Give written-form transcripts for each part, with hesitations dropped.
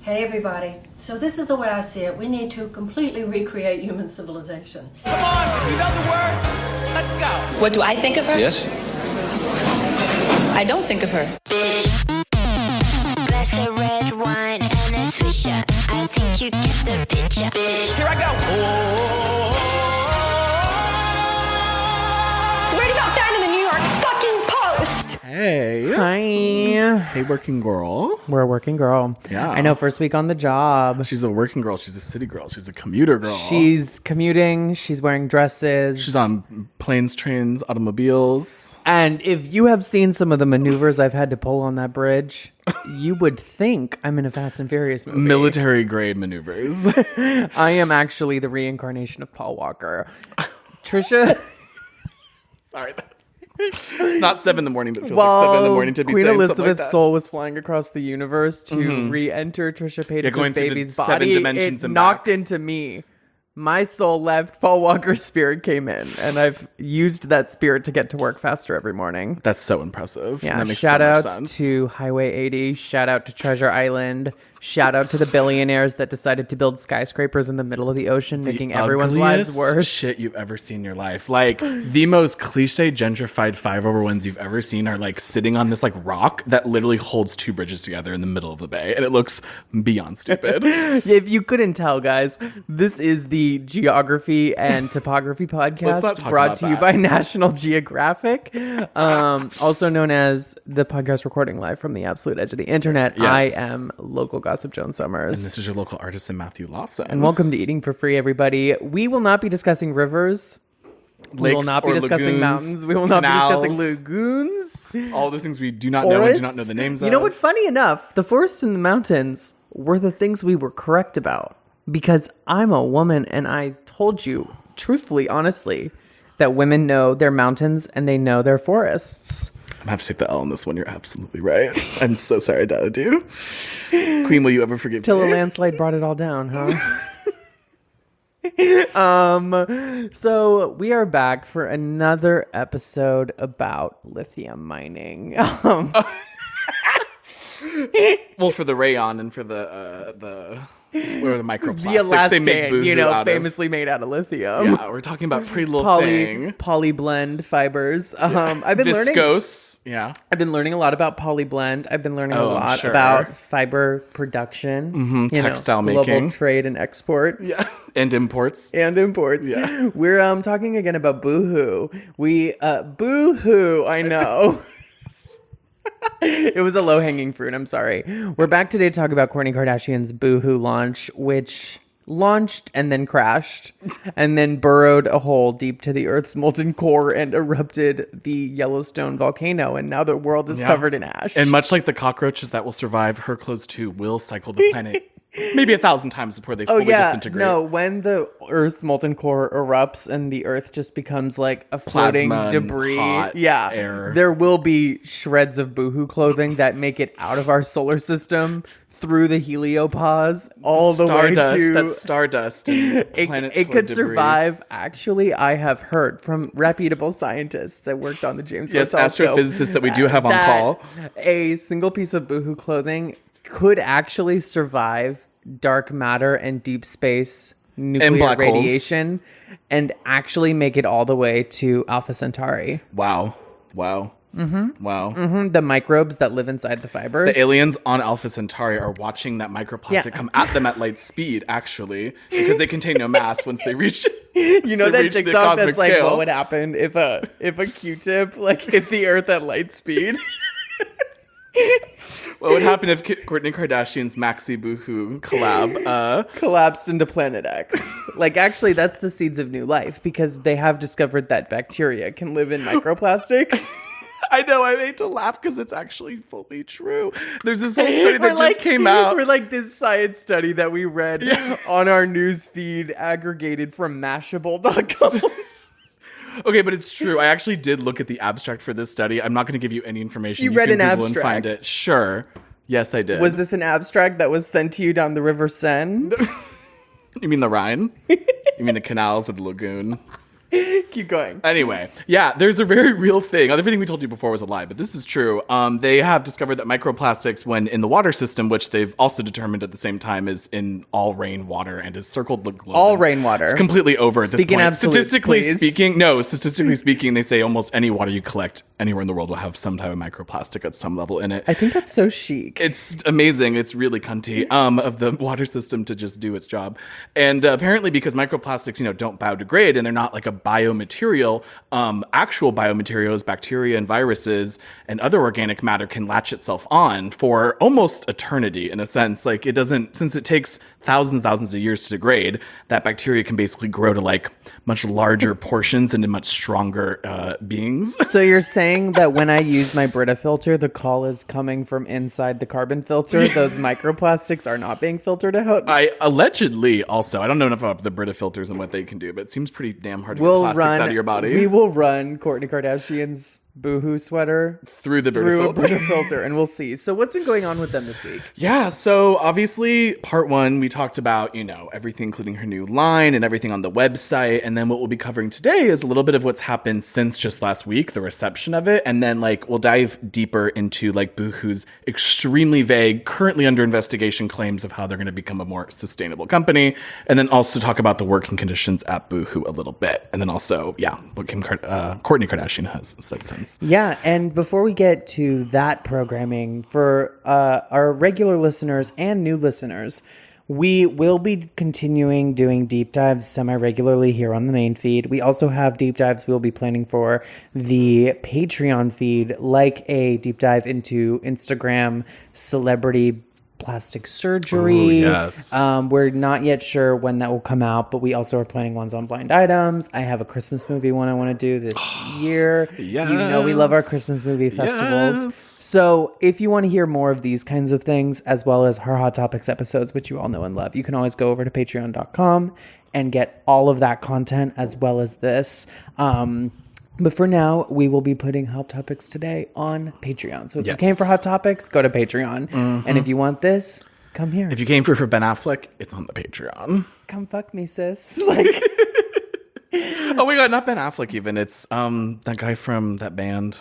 Hey everybody, so this is the way I see it. We need to completely recreate human civilization. Come on, if you know the words, let's go. What do I think of her? Yes. I don't think of her. Bitch, glass of red wine and a swisher. I think you get the picture. Bitch, Here I go. Read about that in the New York fucking Post. Hey. Hi. Hey, working girl. We're a working girl. Yeah. I know, first week on the job. She's a working girl. She's a city girl. She's a commuter girl. She's commuting. She's wearing dresses. She's on planes, trains, automobiles. And if you have seen some of the maneuvers I've had to pull on that bridge, you would think I'm in a Fast and Furious movie. Military grade maneuvers. I am actually the reincarnation of Paul Walker. Trisha. Sorry. It's not 7 in the morning, but it feels like 7 in the morning to be Queen saying Elizabeth's something like that. soul was flying across the universe to re-enter Trisha Paytas' going through the baby's 7 body. dimensions It and knocked back. into me. My soul left, Paul Walker's spirit came in, and I've used that spirit to get to work faster every morning. That's so impressive. Yeah, That makes shout so much out sense. to Highway 80, shout out to Treasure Island, shout out to the billionaires that decided to build skyscrapers in the middle of the ocean, making everyone's lives ugliest worse. shit you've ever seen in your life. Like, the most cliche gentrified 5/1s you've ever seen are like sitting on this like rock that literally holds 2 bridges together in the middle of the bay, and it looks beyond stupid. If you couldn't tell, guys, this is the Geography and Topography Let's not podcast talk brought about to you that. by National Geographic, also known as the podcast recording live from the absolute edge of the internet. Yes. I am local gossip Joan Summers. And this is your local artisan, Matthew Lawson. And welcome to Eating for Free, everybody. We will not be discussing rivers. We will Lakes not be or discussing lagoons, mountains. We will not canals, be discussing lagoons. all those things we do not know and do not know Forests. the names of. You know what? Funny enough, the forests and the mountains were the things we were correct about because I'm a woman and I told you, truthfully, honestly, that women know their mountains and they know their forests. I'm gonna have to take the L on this one. You're absolutely right. I'm so sorry I doubted you. Queen, will you ever forgive Till a me? landslide brought it all down, huh? So we are back for another episode about lithium mining. Well, for the rayon and for the what are the microplastics The elastane, they make Boohoo out of. famously made out of lithium. Yeah, we're talking about pretty little thing. Polyblend fibers. I've been learning. Viscose. Yeah. I've been learning a lot about polyblend. I've been learning a Oh, I'm lot sure. about fiber production, textile global making. trade and export. Yeah. And imports. And imports. Yeah. We're talking again about Boohoo. Boohoo, I know. It was a low-hanging fruit, I'm sorry. We're back today to talk about Kourtney Kardashian's Boohoo launch, which launched and then crashed and then burrowed a hole deep to the Earth's molten core and erupted the Yellowstone volcano, and now the world is covered in ash. And much like the cockroaches that will survive, her clothes too will cycle the planet maybe 1,000 times before they fully disintegrate. No, when the Earth's molten core erupts and the Earth just becomes like a floating Plasma and debris, hot air. there will be shreds of Boohoo clothing that make it out of our solar system through the heliopause all the way to That's stardust. And it could survive. Actually, I have heard from reputable scientists that worked on the James Webb Yes, telescope astrophysicists that we do have on that call. A single piece of Boohoo clothing could actually survive dark matter and deep space nuclear black holes. radiation and actually make it all the way to Alpha Centauri. Wow. The microbes that live inside the fibers. The aliens on Alpha Centauri are watching that microplastic come at them at light speed, actually, because they contain no mass once they reach. You know they that reach the TikTok cosmic that's like, scale. what would happen if a Q-tip like hit the Earth at light speed? What would happen if Kourtney Kardashian's Maxi Boohoo collab Collapsed into Planet X. Like, actually, that's the seeds of new life because they have discovered that bacteria can live in microplastics. I know, I made to laugh because it's actually fully true. There's this whole study that just came out. We're like this science study that we read on our news feed aggregated from Mashable.com. Okay, but it's true. I actually did look at the abstract for this study. I'm not going to give you any information. You read can an Google and find abstract? it. Sure. Yes, I did. Was this an abstract that was sent to you down the River Seine? You mean the Rhine? You mean the canals of the lagoon? Keep going. Anyway, yeah, there's a very real thing. Everything we told you before was a lie, but this is true. They have discovered that microplastics, when in the water system, which they've also determined at the same time is in all rainwater and is circled the globe. All rainwater. It's completely over at Speaking this point. Statistically speaking, they say almost any water you collect anywhere in the world will have some type of microplastic at some level in it. I think that's so chic. It's amazing. It's really cunty of the water system to just do its job. And apparently because microplastics, don't biodegrade and they're not like a biomaterial, actual biomaterials, bacteria and viruses and other organic matter can latch itself on for almost eternity in a sense. Like it doesn't, since it takes thousands of years to degrade, that bacteria can basically grow to like much larger portions and in much stronger beings. So you're saying that when I use my Brita filter, the call is coming from inside the carbon filter? Those microplastics are not being filtered out? I allegedly also, I don't know enough about the Brita filters and what they can do, but it seems pretty damn hard to get plastics out of your body. We will run Kourtney Kardashian's Boohoo sweater through the a Brita filter, and we'll see. So what's been going on with them this week? Yeah, so obviously part one, we talked about, everything, including her new line and everything on the website. And then what we'll be covering today is a little bit of what's happened since just last week, the reception of it. And then we'll dive deeper into Boohoo's extremely vague, currently under investigation claims of how they're going to become a more sustainable company. And then also talk about the working conditions at Boohoo a little bit. And then also, what Kourtney Kardashian has said since. Yeah, and before we get to that programming, for our regular listeners and new listeners, we will be continuing doing deep dives semi-regularly here on the main feed. We also have deep dives we'll be planning for the Patreon feed, like a deep dive into Instagram celebrity plastic surgery. Ooh, yes. We're not yet sure when that will come out, but we also are planning ones on blind items. I have a Christmas movie one I want to do this year. Yes. We love our Christmas movie festivals. Yes. So if you want to hear more of these kinds of things, as well as our Hot Topics episodes, which you all know and love, you can always go over to patreon.com and get all of that content as well as this. But for now, we will be putting Hot Topics today on Patreon. So if you came for Hot Topics, go to Patreon. Mm-hmm. And if you want this, come here. If you came for Ben Affleck, it's on the Patreon. Come fuck me, sis. Oh my God, not Ben Affleck even. It's that guy from that band.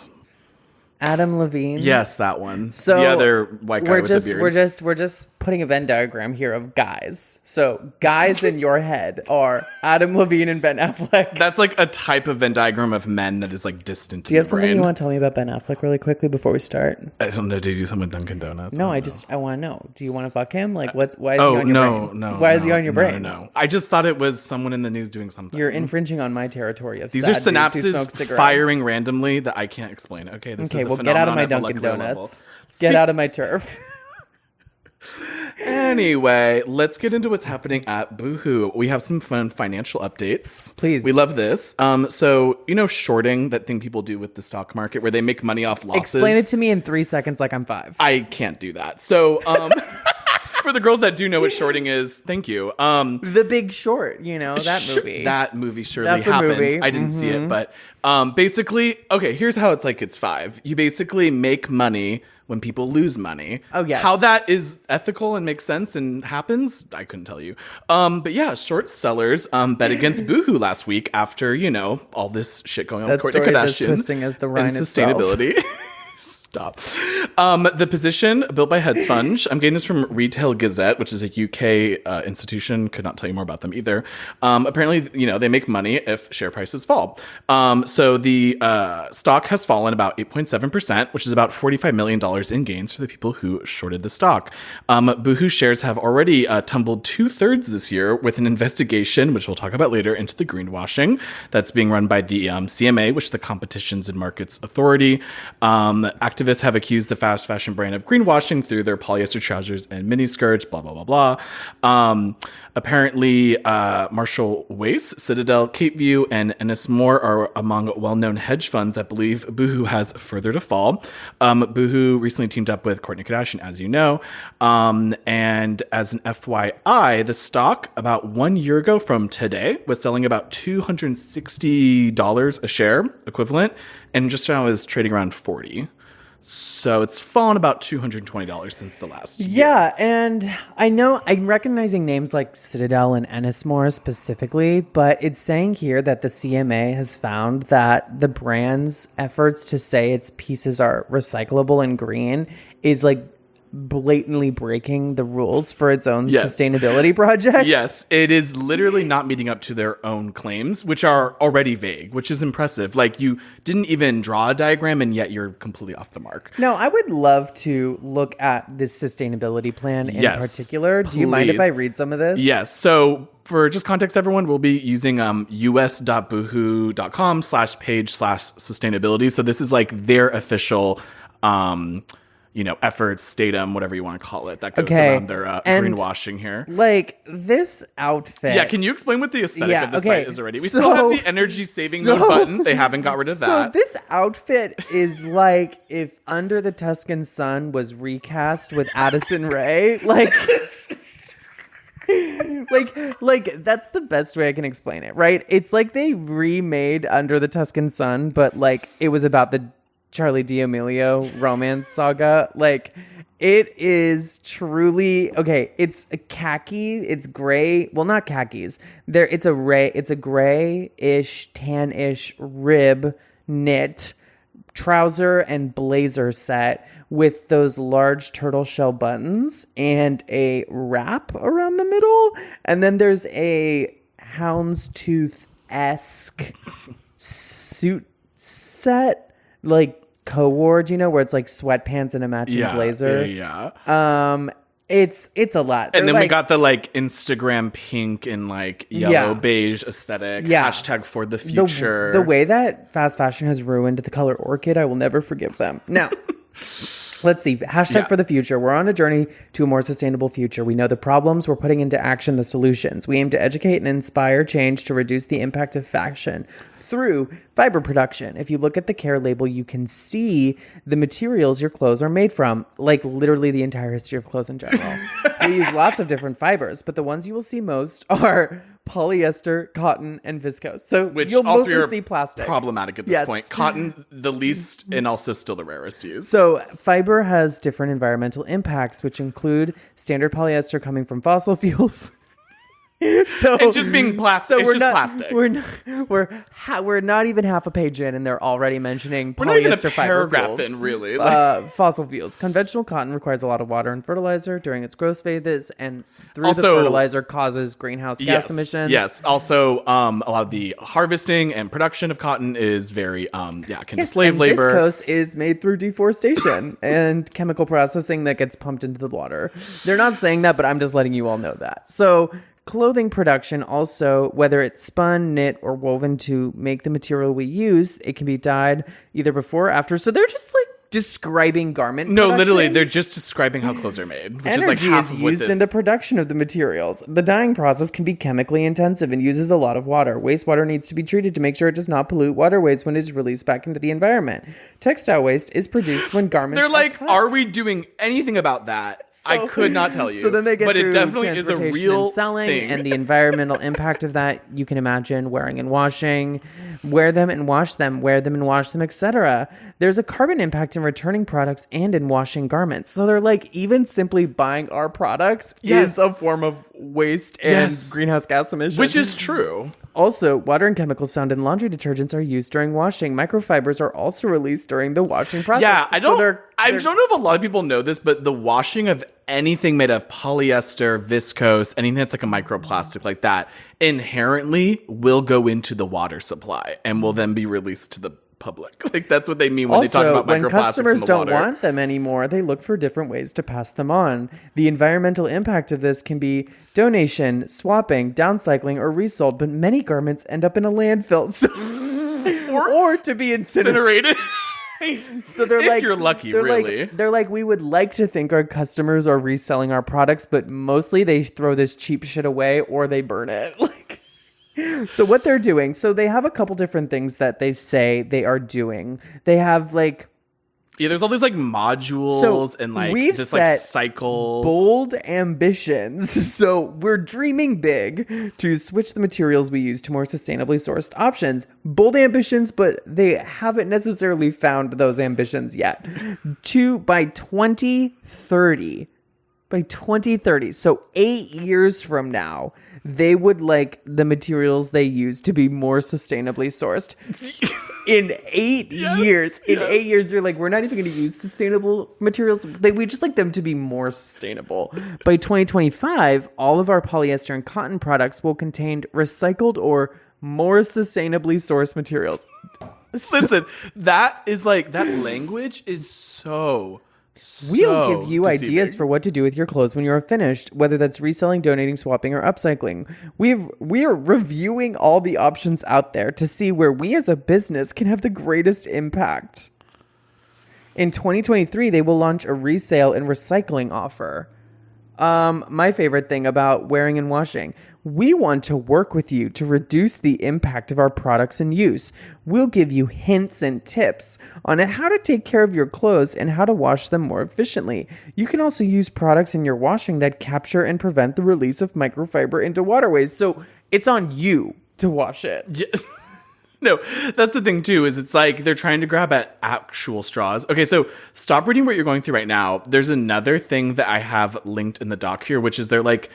Adam Levine. Yes, that one. So the other white guy with the beard. We're just putting a Venn diagram here of guys. So guys in your head are Adam Levine and Ben Affleck. That's like a type of Venn diagram of men that is like distant. Do you have something you want to tell me about Ben Affleck really quickly before we start? I don't know. Did you do something with Dunkin' Donuts? No, I want to know. Do you want to fuck him? Why is he on your brain? No. Why is he on your brain? No. I just thought it was someone in the news doing something. You're infringing on my territory of these are sad dudes who smoke synapses cigarettes. firing randomly that I can't explain. Okay, well, get out of my Dunkin' Donuts. Get out of my turf. Anyway, let's get into what's happening at Boohoo. We have some fun financial updates. Please. We love this. So, shorting, that thing people do with the stock market where they make money off losses. Explain it to me in 3 seconds like I'm 5. I can't do that. So, for the girls that do know what shorting is, thank you. The Big Short, that movie. That movie surely That's happened. a movie. I didn't see it, but basically, okay, here's how it's 5. You basically make money when people lose money. Oh, yes. How that is ethical and makes sense and happens, I couldn't tell you. But yeah, short sellers bet against Boohoo last week after, all this shit going on with Kourtney Kardashian. Just twisting as the Rhine and sustainability. Stop. The position built by Hedge Fund. I'm getting this from Retail Gazette, which is a UK institution. Could not tell you more about them either. Apparently, they make money if share prices fall. So the stock has fallen about 8.7%, which is about $45 million in gains for the people who shorted the stock. Boohoo shares have already tumbled 2/3 this year with an investigation, which we'll talk about later, into the greenwashing that's being run by the CMA, which is the Competitions and Markets Authority. Activists have accused the fast fashion brand of greenwashing through their polyester trousers and miniskirts, blah, blah, blah, blah. Apparently, Marshall Wace, Citadel, Cape View, and Ennismore are among well-known hedge funds that believe Boohoo has further to fall. Boohoo recently teamed up with Kourtney Kardashian, as you know. And as an FYI, the stock about 1 year ago from today was selling about $260 a share equivalent, and just now is trading around $40. So it's fallen about $220 since the last year. Yeah, and I know I'm recognizing names like Citadel and Ennismore specifically, but it's saying here that the CMA has found that the brand's efforts to say its pieces are recyclable and green is like blatantly breaking the rules for its own sustainability project. Yes, it is literally not meeting up to their own claims, which are already vague, which is impressive. Like, you didn't even draw a diagram, and yet you're completely off the mark. No, I would love to look at this sustainability plan in particular. Do you mind if I read some of this? Yes. So for just context, everyone, we'll be using us.boohoo.com/page/sustainability. So this is like their official efforts, datum, whatever you want to call it, that goes around their greenwashing here. Like, this outfit. Yeah, can you explain what the aesthetic of the site is already? We still have the energy saving mode button. They haven't got rid of that. So this outfit is like if Under the Tuscan Sun was recast with Addison Rae. Like, that's the best way I can explain it, right? It's like they remade Under the Tuscan Sun, but like it was about the Charlie D'Amelio romance saga. Like, it is truly okay. It's a khaki. It's gray. Well, not khakis. It's a grayish, tannish rib knit trouser and blazer set with those large turtle shell buttons and a wrap around the middle. And then there's a houndstooth-esque suit set, like co-ward, where it's like sweatpants and a matching blazer. Yeah. It's a lot. And then we got the like Instagram pink and like yellow beige aesthetic. Yeah. Hashtag for the future. The way that fast fashion has ruined the color orchid, I will never forgive them. Now, let's see. Hashtag for the future. We're on a journey to a more sustainable future. We know the problems. We're putting into action the solutions. We aim to educate and inspire change to reduce the impact of fashion through fiber production. If you look at the care label, you can see the materials your clothes are made from, like literally the entire history of clothes in general. We use lots of different fibers, but the ones you will see most are polyester, cotton, and viscose. So which you'll mostly see plastic. Problematic at this point. Cotton, the least, and also still the rarest to use. So fiber has different environmental impacts, which include standard polyester coming from fossil fuels. So and just being plastic. It's we're just not, plastic. We're not even half a page in, and they're already mentioning we're not even a polyester paragraph fiber fuels. in, really. Fossil fuels. Conventional cotton requires a lot of water and fertilizer during its growth phases, and the fertilizer causes greenhouse gas emissions. Yes. Also, a lot of the harvesting and production of cotton is very slave labor. Viscose is made through deforestation and chemical processing that gets pumped into the water. They're not saying that, but I'm just letting you all know that. So clothing production also, whether it's spun, knit, or woven to make the material we use, it can be dyed either before or after. So they're just like describing garment production. Literally, they're just describing how clothes are made, which Energy is like half is of what used in the production of the materials. The dyeing process can be chemically intensive and uses a lot of water. Wastewater needs to be treated to make sure it does not pollute waterways when it is released back into the environment. Textile waste is produced when garments They're like, cut. are we doing anything about that? I could not tell you. So then they get but through it definitely is a transportation real and selling thing. and the environmental impact of that. You can imagine wearing and washing, wear them and wash them, wear them and wash them, etc. There's a carbon impact in returning products and in washing garments. So they're like, even simply buying our products is a form of waste and greenhouse gas emissions. Which is true. Also, water and chemicals found in laundry detergents are used during washing. Microfibers are also released during the washing process. Yeah, I don't know if a lot of people know this, but the washing of anything made of polyester, viscose, anything that's like a microplastic like that, inherently will go into the water supply and will then be released to the public. Like, that's what they mean when they talk about microplastics in the water. When customers don't want them anymore, they look for different ways to pass them on. The environmental impact of this can be donation, swapping, downcycling, or resold, but many garments end up in a landfill or to be incinerated. So they're if you're lucky, really. They're like, we would like to think our customers are reselling our products, but mostly they throw this cheap shit away or they burn it. So what they're doing, so they have a couple different things that they say they are doing. They have like Yeah, there's all these like modules and like we've this set like cycle. bold ambitions. So we're dreaming big to switch the materials we use to more sustainably sourced options. Bold ambitions, but they haven't necessarily found those ambitions yet. By 2030. By 2030, so 8 years from now, they would like the materials they use to be more sustainably sourced. In 8 years, 8 years, they're like, we're not even going to use sustainable materials. We just like them to be more sustainable. By 2025, all of our polyester and cotton products will contain recycled or more sustainably sourced materials. Listen, that is like, that language is so We'll give you deceiving. ideas for what to do with your clothes when you're finished, whether that's reselling, donating, swapping, or upcycling. We are reviewing all the options out there to see where we as a business can have the greatest impact. In 2023, they will launch a resale and recycling offer. My favorite thing about wearing and washing. We want to work with you to reduce the impact of our products in use. We'll give you hints and tips on how to take care of your clothes and how to wash them more efficiently. You can also use products in your washing that capture and prevent the release of microfiber into waterways. So it's on you to wash it. Yeah. No, that's the thing too, is it's like they're trying to grab at actual straws. Okay, so stop reading what you're going through right now. There's another thing that I have linked in the doc here, which is their like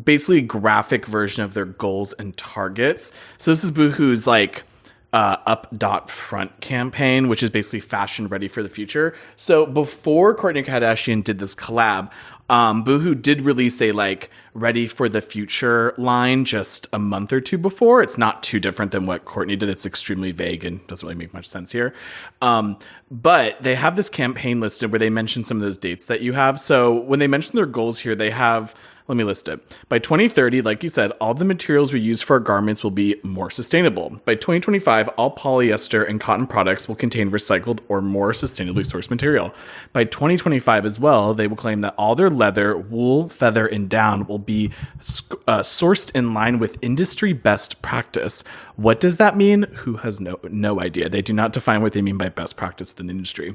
basically graphic version of their goals and targets. So this is Boohoo's like up front campaign, which is basically fashion ready for the future. So before Kourtney Kardashian did this collab, Boohoo did release a like ready for the future line just a month or two before. It's not too different than what Kourtney did. It's extremely vague and doesn't really make much sense here. But they have this campaign listed where they mention some of those dates that you have. So when they mention their goals here, they have, let me list it. By 2030, like you said, all the materials we use for our garments will be more sustainable. By 2025, all polyester and cotton products will contain recycled or more sustainably sourced material. By 2025 as well, they will claim that all their leather, wool, feather, and down will be sourced in line with industry best practice. What does that mean? Who has no idea. They do not define what they mean by best practice within the industry.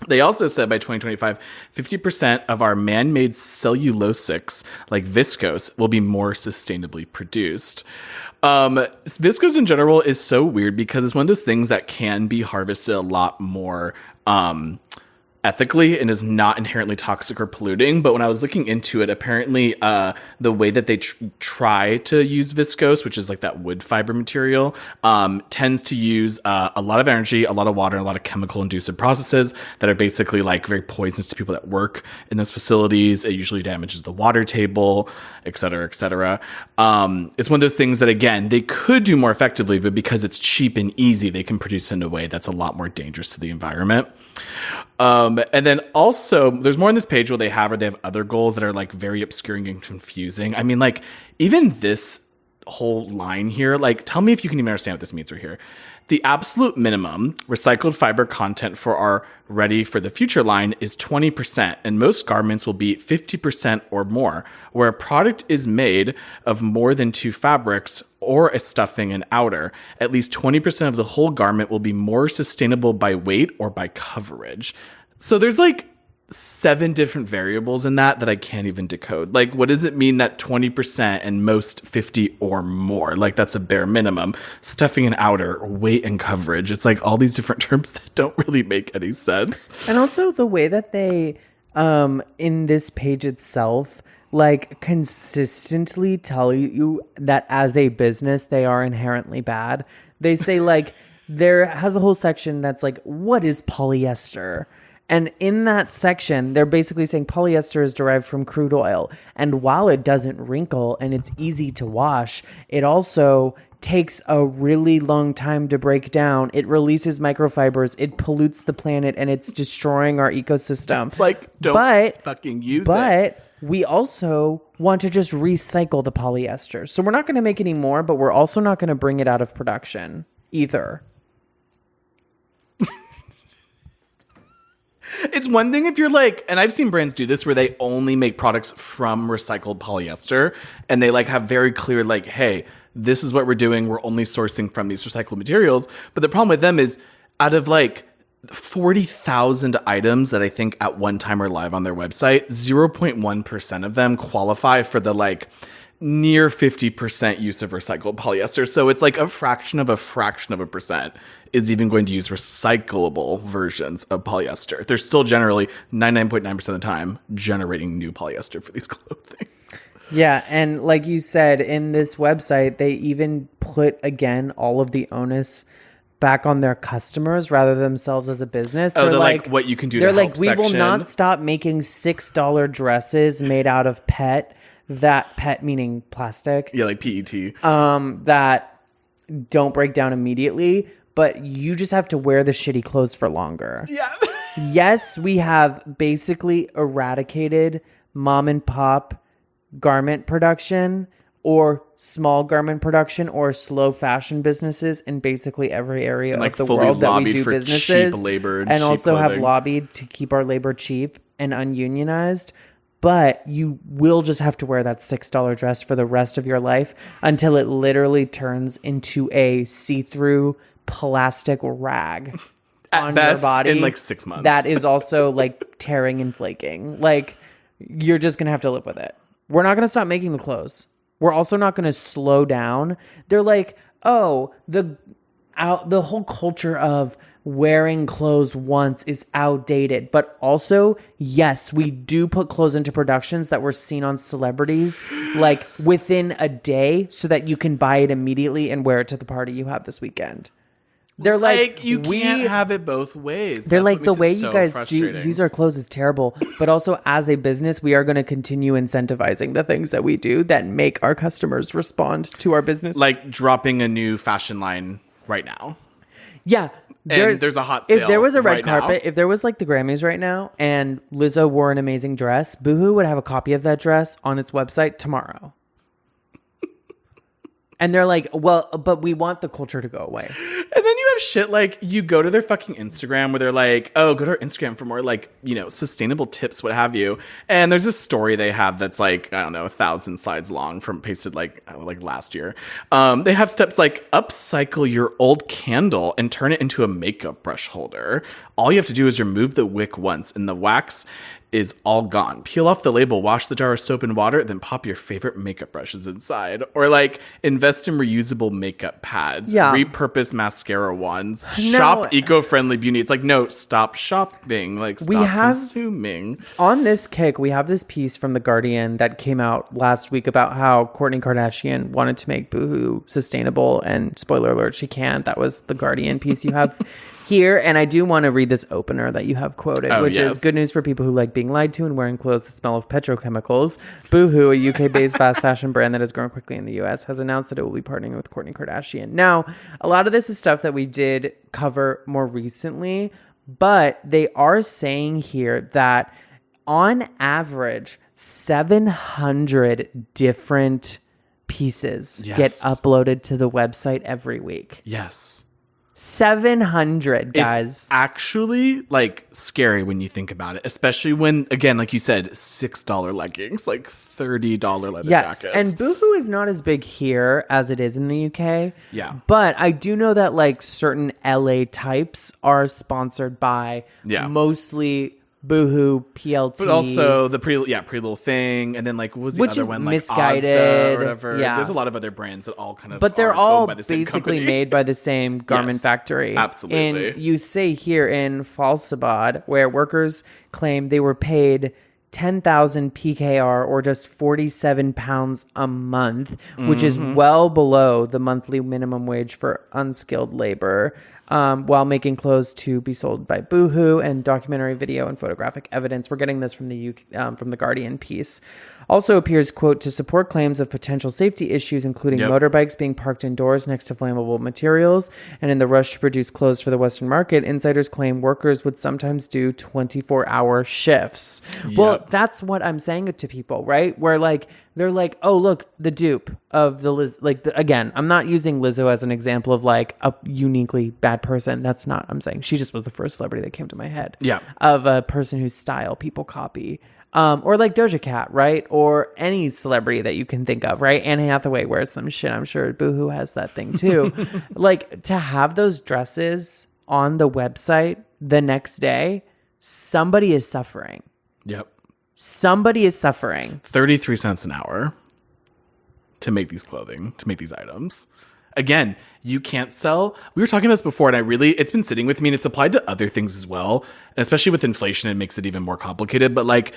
They also said by 2025, 50% of our man-made cellulosics, like viscose, will be more sustainably produced. Viscose in general is so weird because it's one of those things that can be harvested a lot more ethically and is not inherently toxic or polluting. But when I was looking into it, apparently the way that they try to use viscose, which is like that wood fiber material, tends to use a lot of energy, a lot of water, and a lot of chemical inducive processes that are basically like very poisonous to people that work in those facilities. It usually damages the water table, et cetera, et cetera. It's one of those things that, again, they could do more effectively, but because it's cheap and easy, they can produce in a way that's a lot more dangerous to the environment. And then also, there's more on this page where they have other goals that are like very obscuring and confusing. I mean, like even this whole line here, like tell me if you can even understand what this means right here. The absolute minimum recycled fiber content for our ready for the future line is 20%, and most garments will be 50% or more. Where a product is made of more than two fabrics or a stuffing and outer, at least 20% of the whole garment will be more sustainable by weight or by coverage. So there's like 7 different variables in that I can't even decode. Like, what does it mean that 20% and most 50 or more? Like, that's a bare minimum. Stuffing and outer, weight and coverage. It's like all these different terms that don't really make any sense. And also the way that they, in this page itself, like consistently tell you that as a business, they are inherently bad. They say like, there has a whole section that's like, what is polyester? And in that section, they're basically saying polyester is derived from crude oil. And while it doesn't wrinkle and it's easy to wash, it also takes a really long time to break down. It releases microfibers, it pollutes the planet, and it's destroying our ecosystem. It's like, don't fucking use it. But we also want to just recycle the polyester. So we're not going to make any more, but we're also not going to bring it out of production either. It's one thing if you're like, and I've seen brands do this where they only make products from recycled polyester and they like have very clear like, hey, this is what we're doing. We're only sourcing from these recycled materials. But the problem with them is out of like 40,000 items that I think at one time are live on their website. 0.1% of them qualify for the like near 50% use of recycled polyester. So it's like a fraction of a percent is even going to use recyclable versions of polyester. They're still generally 99.9% of the time generating new polyester for these clothing. Yeah, and like you said, in this website, they even put, again, all of the onus back on their customers rather than themselves as a business. They're like, what you can do to help They're like, we will section. not stop making $6 dresses made out of PET, that PET meaning plastic. Yeah, like PET. That don't break down immediately, but you just have to wear the shitty clothes for longer. Yeah. Yes, we have basically eradicated mom and pop garment production or small garment production or slow fashion businesses in basically every area like of the fully world that we lobbied do for businesses cheap labor and cheap also have clothing. lobbied to keep our labor cheap and ununionized. But you will just have to wear that $6 dress for the rest of your life until it literally turns into a see-through plastic rag At on best, your body in like 6 months. that is also like tearing and flaking. Like, you're just gonna have to live with it. We're not gonna stop making the clothes. We're also not gonna slow down. They're like, oh, the whole culture of wearing clothes once is outdated. But also, yes, we do put clothes into productions that were seen on celebrities like within a day so that you can buy it immediately and wear it to the party you have this weekend. They're like, you can't have it both ways. They're That's like, what the makes way it you so guys frustrating. use our clothes is terrible. But also, as a business, we are going to continue incentivizing the things that we do that make our customers respond to our business. Like dropping a new fashion line right now. Yeah. And there's a hot sale If there was a red right now. carpet, if there was like the Grammys right now and Lizzo wore an amazing dress, Boohoo would have a copy of that dress on its website tomorrow. And they're like, well, but we want the culture to go away. And then you have shit like you go to their fucking Instagram where they're like, oh, go to our Instagram for more like, you know, sustainable tips, what have you. And there's this story they have that's like, I don't know, 1,000 slides long from pasted like last year. They have steps like upcycle your old candle and turn it into a makeup brush holder. All you have to do is remove the wick once and the wax is all gone. Peel off the label, wash the jar of soap and water, then pop your favorite makeup brushes inside. Or like invest in reusable makeup pads, repurpose mascara wands, shop eco-friendly beauty. It's like, no, stop shopping. Like stop consuming. On this kick, we have this piece from The Guardian that came out last week about how Kourtney Kardashian wanted to make Boohoo sustainable, and spoiler alert, she can't. That was the Guardian piece you have here. And I do want to read this opener that you have quoted, which is good news for people who like being lied to and wearing clothes that smell of petrochemicals. Boohoo, a UK-based fast fashion brand that has grown quickly in the US, has announced that it will be partnering with Kourtney Kardashian. Now, a lot of this is stuff that we did cover more recently, but they are saying here that on average, 700 different pieces get uploaded to the website every week. Yes. 700, guys. It's actually like scary when you think about it, especially when, again, like you said, $6 leggings, like $30 leather jackets. And Boohoo is not as big here as it is in the UK. Yeah. But I do know that like certain LA types are sponsored by mostly Boohoo, PLT. But also the Pretty Little Thing, and then like what was the which other is one? Like Misguided Asda or whatever. Yeah. There's a lot of other brands that all kind of But they're are all owned by the same basically company. made by the same garment Yes, factory. absolutely. And you say here in Falsabad, where workers claim they were paid 10,000 PKR or just 47 pounds a month, which is well below the monthly minimum wage for unskilled labor, while making clothes to be sold by Boohoo, and documentary video and photographic evidence. We're getting this from the Guardian piece. Also appears, quote, to support claims of potential safety issues, including motorbikes being parked indoors next to flammable materials. And in the rush to produce clothes for the Western market, insiders claim workers would sometimes do 24-hour shifts. Well, that's what I'm saying to people, right? Where like, they're like, oh, look, the dupe of the Liz. Like, again, I'm not using Lizzo as an example of like a uniquely bad person. That's not, I'm saying she just was the first celebrity that came to my head. Yeah. Of a person whose style people copy. Or like Doja Cat, right? Or any celebrity that you can think of, right? Anne Hathaway wears some shit. I'm sure Boohoo has that thing too. Like, to have those dresses on the website the next day, somebody is suffering. Yep. Somebody is suffering. 33 cents an hour to make these clothing, to make these items. Again, you can't sell. We were talking about this before, and it's been sitting with me, and it's applied to other things as well. And especially with inflation, it makes it even more complicated. But like,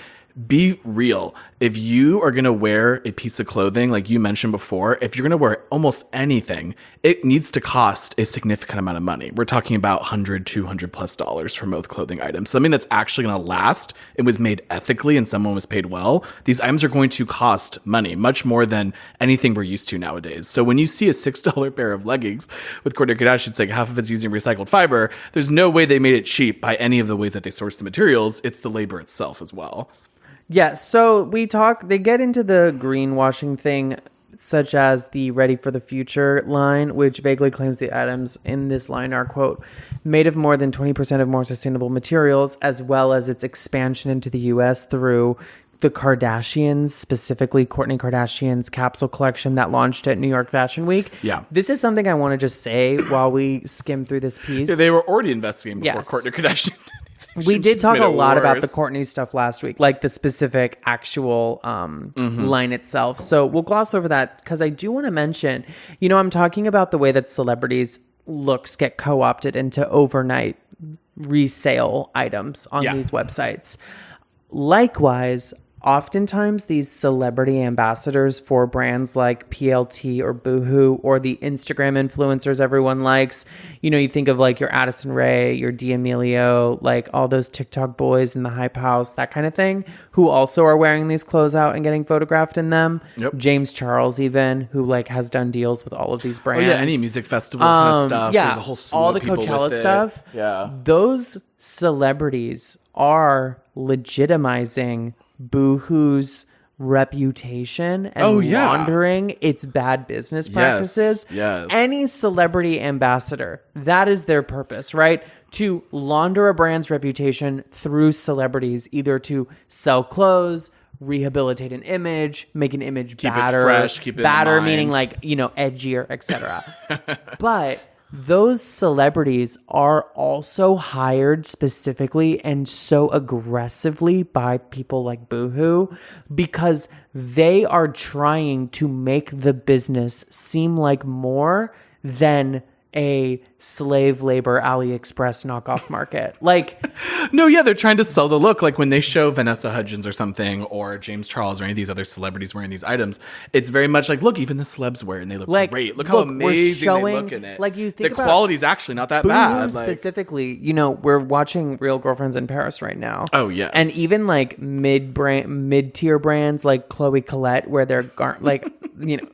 be real. If you are going to wear a piece of clothing, like you mentioned before, if you're going to wear almost anything, it needs to cost a significant amount of money. We're talking about $100, $200+ for most clothing items. Something that's actually going to last. It was made ethically and someone was paid well. These items are going to cost money, much more than anything we're used to nowadays. So when you see a $6 pair of leggings with Kourtney Kardashian, it's like half of it's using recycled fiber. There's no way they made it cheap by any of the ways that they source the materials. It's the labor itself as well. Yeah, so they get into the greenwashing thing, such as the Ready for the Future line, which vaguely claims the items in this line are, quote, made of more than 20% of more sustainable materials, as well as its expansion into the U.S. through the Kardashians, specifically Kourtney Kardashian's capsule collection that launched at New York Fashion Week. Yeah. This is something I want to just say while we skim through this piece. Yeah, they were already investigating before Yes. Kourtney Kardashian. We did talk a lot about the worse. Kourtney stuff last week, like the specific actual line itself. So we'll gloss over that because I do want to mention, I'm talking about the way that celebrities' looks get co-opted into overnight resale items on these websites. Likewise, oftentimes these celebrity ambassadors for brands like PLT or Boohoo or the Instagram influencers everyone likes, you think of like your Addison Rae, your D'Amelio, like all those TikTok boys in the Hype House, that kind of thing, who also are wearing these clothes out and getting photographed in them. Yep. James Charles even, who like has done deals with all of these brands. Oh yeah, any music festival kind of stuff. Yeah, There's a whole slew all of the people Coachella with it. stuff. Yeah. Those celebrities are legitimizing Boohoo's reputation and laundering its bad business practices. Yes. Any celebrity ambassador, that is their purpose, right? To launder a brand's reputation through celebrities, either to sell clothes, rehabilitate an image, make an image Keep it badder, fresh, keep it in badder mind. meaning like, edgier, etc. But those celebrities are also hired specifically and so aggressively by people like Boohoo because they are trying to make the business seem like more than a slave labor AliExpress knockoff market. Like, No, yeah, they're trying to sell the look. Like when they show Vanessa Hudgens or something, or James Charles or any of these other celebrities wearing these items, it's very much like, look, even the celebs wear it and they look great. Look how amazing they look in it. Like you think the about quality's actually not that Boohoo bad. specifically, we're watching Real Girlfriends in Paris right now. Oh, yes. And even like mid-tier brands like Chloe Collette, where they're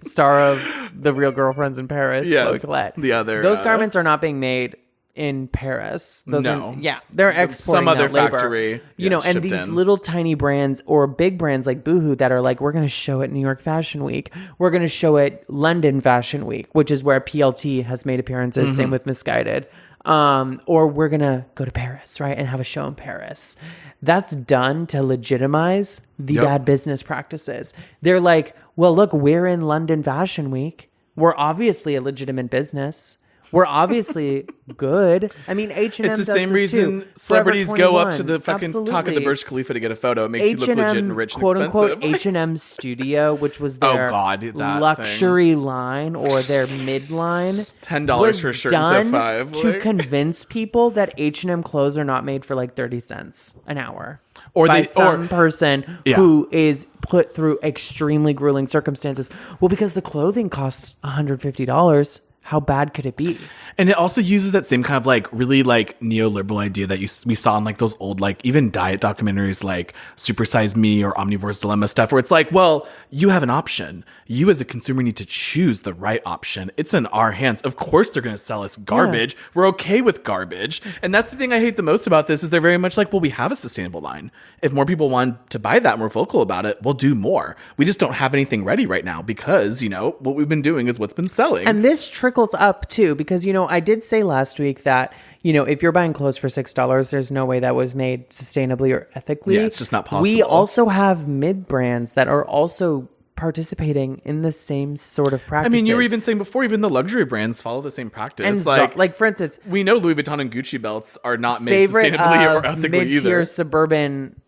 star of the Real Girlfriends in Paris, Yes, Chloe Collette. the other, those garments are not being made in Paris. Those No. they're exporting Some other that labor. factory, and shipped these in. little tiny brands or big brands like Boohoo that are like, we're going to show it New York Fashion Week. We're going to show it London Fashion Week, which is where PLT has made appearances. Mm-hmm. Same with Misguided. Or we're going to go to Paris, right? And have a show in Paris. That's done to legitimize the bad business practices. They're like, well, look, we're in London Fashion Week. We're obviously a legitimate business. We're obviously good. I mean, H&M It's the does same this reason too. celebrities Forever go up 21. to the fucking top of the Absolutely. Burj Khalifa to get a photo. It makes you look legit and rich and quote unquote expensive. H&M Studio, which was their that luxury line or their mid line, $10 for a shirt instead of $5. to like- convince people that H&M clothes are not made for like 30 cents an hour. Or by they- some or- person Yeah. who is put through extremely grueling circumstances. Well, because the clothing costs $150. How bad could it be? And it also uses that same kind of like really like neoliberal idea that we saw in like those old like even diet documentaries like Super Size Me or Omnivore's Dilemma stuff, where it's like, well, you have an option. You as a consumer need to choose the right option. It's in our hands. Of course they're going to sell us garbage. Yeah. We're okay with garbage. And that's the thing I hate the most about this is they're very much like, well, we have a sustainable line. If more people want to buy that and we're vocal about it, we'll do more. We just don't have anything ready right now because, what we've been doing is what's been selling. And this trickles up too, because, I did say last week that, if you're buying clothes for $6, there's no way that was made sustainably or ethically. Yeah, it's just not possible. We also have mid brands that are also participating in the same sort of I practices. mean, you were even saying before, even the luxury brands follow the same practice. and like, for instance, we know Louis Vuitton and Gucci belts are not made favorite sustainably or ethically mid-tier either. suburban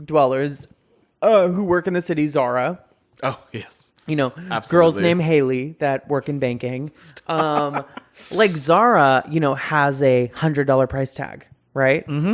dwellers who work in the city, Zara. Oh, yes. You know, Absolutely. girls named Haley that work in banking. Like Zara, you know, has a $100 price tag, right? Mm-hmm.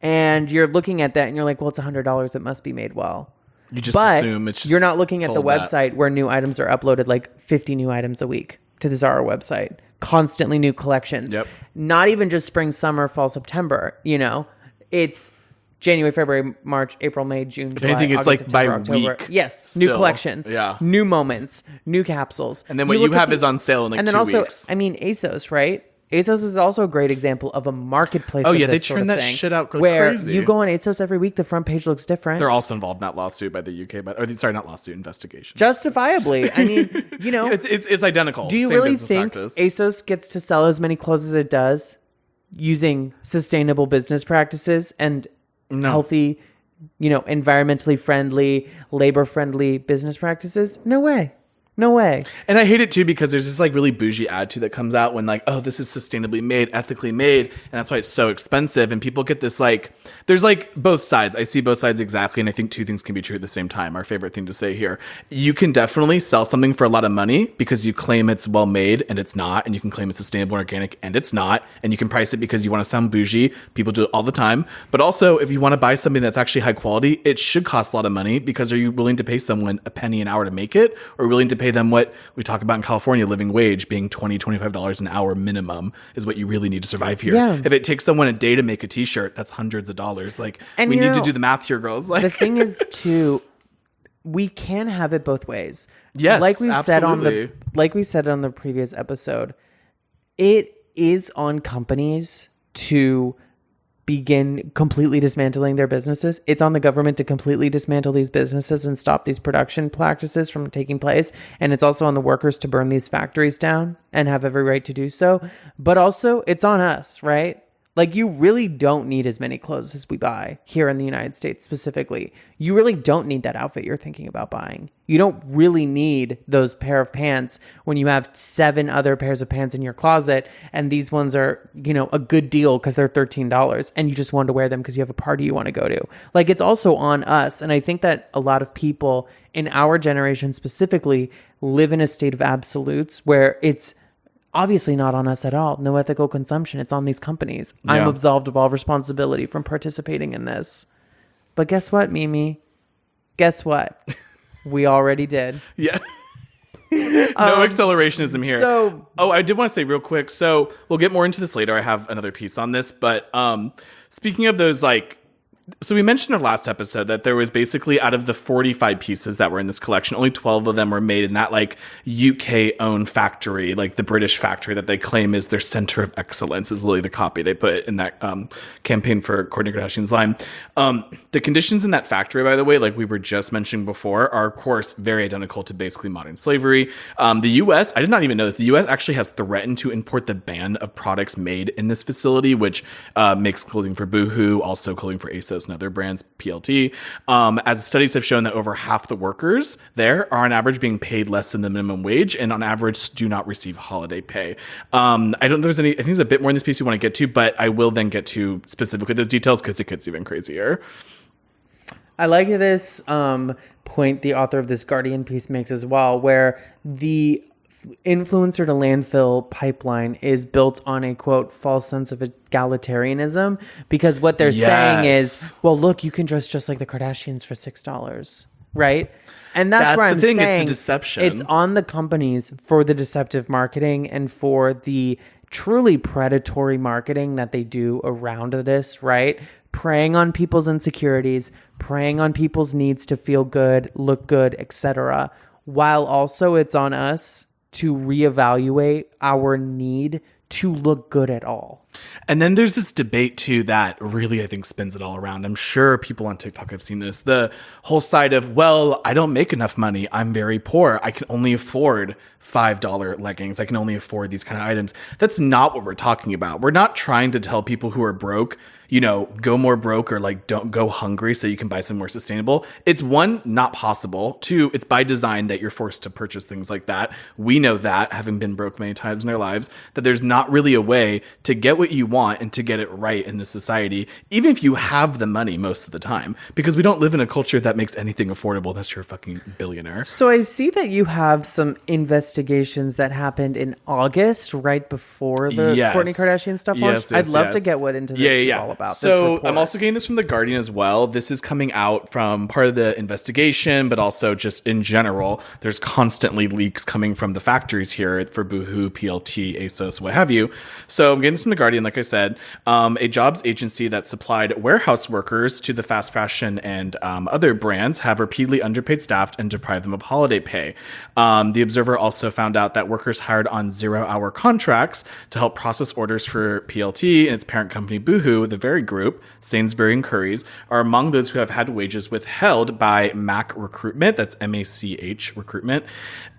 And you're looking at that and you're like, well, it's $100. It must be made well. You just But assume it's just you're not looking at the sold that. website where new items are uploaded, like 50 new items a week to the Zara website. Constantly new collections. Yep. Not even just spring, summer, fall, September. You know, it's January, February, March, April, May, June, July, Anything, it's August, like by September, October. week Yes, new still. collections. Yeah. New moments, new capsules. And then what you look at have is on sale in like and then 2 also, weeks. I mean, ASOS, right? ASOS is also a great example of a marketplace. Oh, of yeah, this they sort turn of that thing, shit out like where crazy. you go on ASOS every week, the front page looks different. They're also involved in that lawsuit by the UK, not lawsuit, investigation. Justifiably. I mean, you know, It's identical. do you Same really business think practice. ASOS gets to sell as many clothes as it does using sustainable business practices and healthy, you know, environmentally friendly, labor friendly business practices? No way. No way. And I hate it too because there's this like really bougie attitude that comes out when like, oh, this is sustainably made, ethically made, and that's why it's so expensive. And people get this like, there's like both sides. I see both sides exactly, and I think two things can be true at the same time. Our favorite thing to say here: you can definitely sell something for a lot of money because you claim it's well made and it's not, and you can claim it's sustainable and organic and it's not, and you can price it because you want to sound bougie. People do it all the time. But also, if you want to buy something that's actually high quality, it should cost a lot of money because are you willing to pay someone a penny an hour to make it, or willing to pay them what we talk about in California, living wage being $20, $25 an hour minimum is what you really need to survive here. Yeah. If it takes someone a day to make a t-shirt, that's hundreds of dollars. Like, And we you need know, to do the math here, girls. Like, the thing is too, we can have it both ways. Yes, like we said absolutely. on the previous episode, it is on companies to begin completely dismantling their businesses. It's on the government to completely dismantle these businesses and stop these production practices from taking place. And it's also on the workers to burn these factories down and have every right to do so. But also it's on us, right? Like, you really don't need as many clothes as we buy here in the United States specifically. You really don't need that outfit you're thinking about buying. You don't really need those pair of pants when you have 7 other pairs of pants in your closet, and these ones are, you know, a good deal because they're $13, and you just want to wear them because you have a party you want to go to. Like, it's also on us. And I think that a lot of people in our generation specifically live in a state of absolutes where it's obviously not on us at all. No ethical consumption. It's on these companies. Yeah. I'm absolved of all responsibility from participating in this. But guess what, Mimi? Guess what? We already did. yeah. No accelerationism here. so- I did want to say real quick. So we'll get more into this later. I have another piece on this, but speaking of those, like, so we mentioned in our last episode that there was basically out of the 45 pieces that were in this collection, only 12 of them were made in that like UK owned factory, like the British factory that they claim is their center of excellence, is literally the copy they put in that campaign for Kourtney Kardashian's line. The conditions in that factory, by the way, like we were just mentioning before, are of course very identical to basically modern slavery. The US, I did not even know this, the US actually has threatened to import the ban of products made in this facility, which makes clothing for Boohoo, also clothing for ASOS and other brands, PLT. As studies have shown that over half the workers there are on average being paid less than the minimum wage, and on average do not receive holiday pay. I don't think there's any, I think there's a bit more in this piece you want to get to, but I will then get to specifically those details because it gets even crazier. I like this point the author of this Guardian piece makes as well, where the influencer to landfill pipeline is built on a, quote, false sense of egalitarianism, because what they're saying is, well, look, you can dress just like the Kardashians for $6, right? And that's where the I'm thing, saying it's the deception. It's on the companies for the deceptive marketing and for the truly predatory marketing that they do around this, right? Preying on people's insecurities, preying on people's needs to feel good, look good, etc. While also it's on us to reevaluate our need to look good at all. And then there's this debate too that really, I think, spins it all around. I'm sure people on TikTok have seen this. The whole side of, well, I don't make enough money. I'm very poor. I can only afford $5 leggings. I can only afford these kind of items. That's not what we're talking about. We're not trying to tell people who are broke, you know, go more broke or like don't go hungry so you can buy some more sustainable. It's one, not possible. Two, it's by design that you're forced to purchase things like that. We know that, having been broke many times in our lives, that there's not really a way to get what you want and to get it right in this society, even if you have the money most of the time, because we don't live in a culture that makes anything affordable unless you're a fucking billionaire. So I see that you have some investigations that happened in August, right before the Kourtney Kardashian stuff launched. I'd love to get what into this is all about. So I'm also getting this from The Guardian as well. This is coming out from part of the investigation, but also just in general. There's constantly leaks coming from the factories here for Boohoo, PLT, ASOS, what have you. So I'm getting this from The Guardian, like I said. A jobs agency that supplied warehouse workers to the fast fashion and other brands have repeatedly underpaid staff and deprived them of holiday pay. The Observer also found out that workers hired on 0-hour contracts to help process orders for PLT and its parent company Boohoo, the very group, Sainsbury and Currys, are among those who have had wages withheld by MAC Recruitment, that's MACH Recruitment.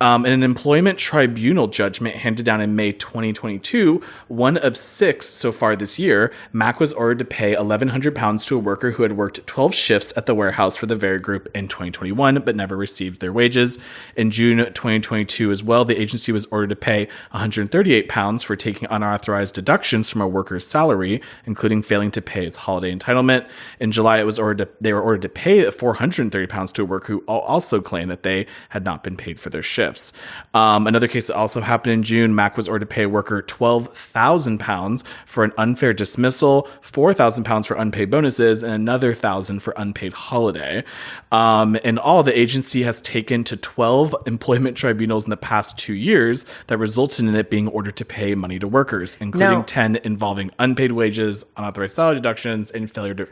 In an employment tribunal judgment handed down in May 2022, one of 6 so far this year, MAC was ordered to pay £1,100 to a worker who had worked 12 shifts at the warehouse for the very group in 2021, but never received their wages. In June 2022 as well, the agency was ordered to pay £138 for taking unauthorized deductions from a worker's salary, including failing to pay its holiday entitlement. In July, they were ordered to pay £430 to a worker who also claimed that they had not been paid for their shifts. Another case that also happened in June, MAC was ordered to pay a worker £12,000 for an unfair dismissal, £4,000 for unpaid bonuses, and another $1,000 for unpaid holiday. In all, the agency has taken to 12 employment tribunals in the past 2 years that resulted in it being ordered to pay money to workers, including 10 involving unpaid wages, unauthorized salary deductions, and failure to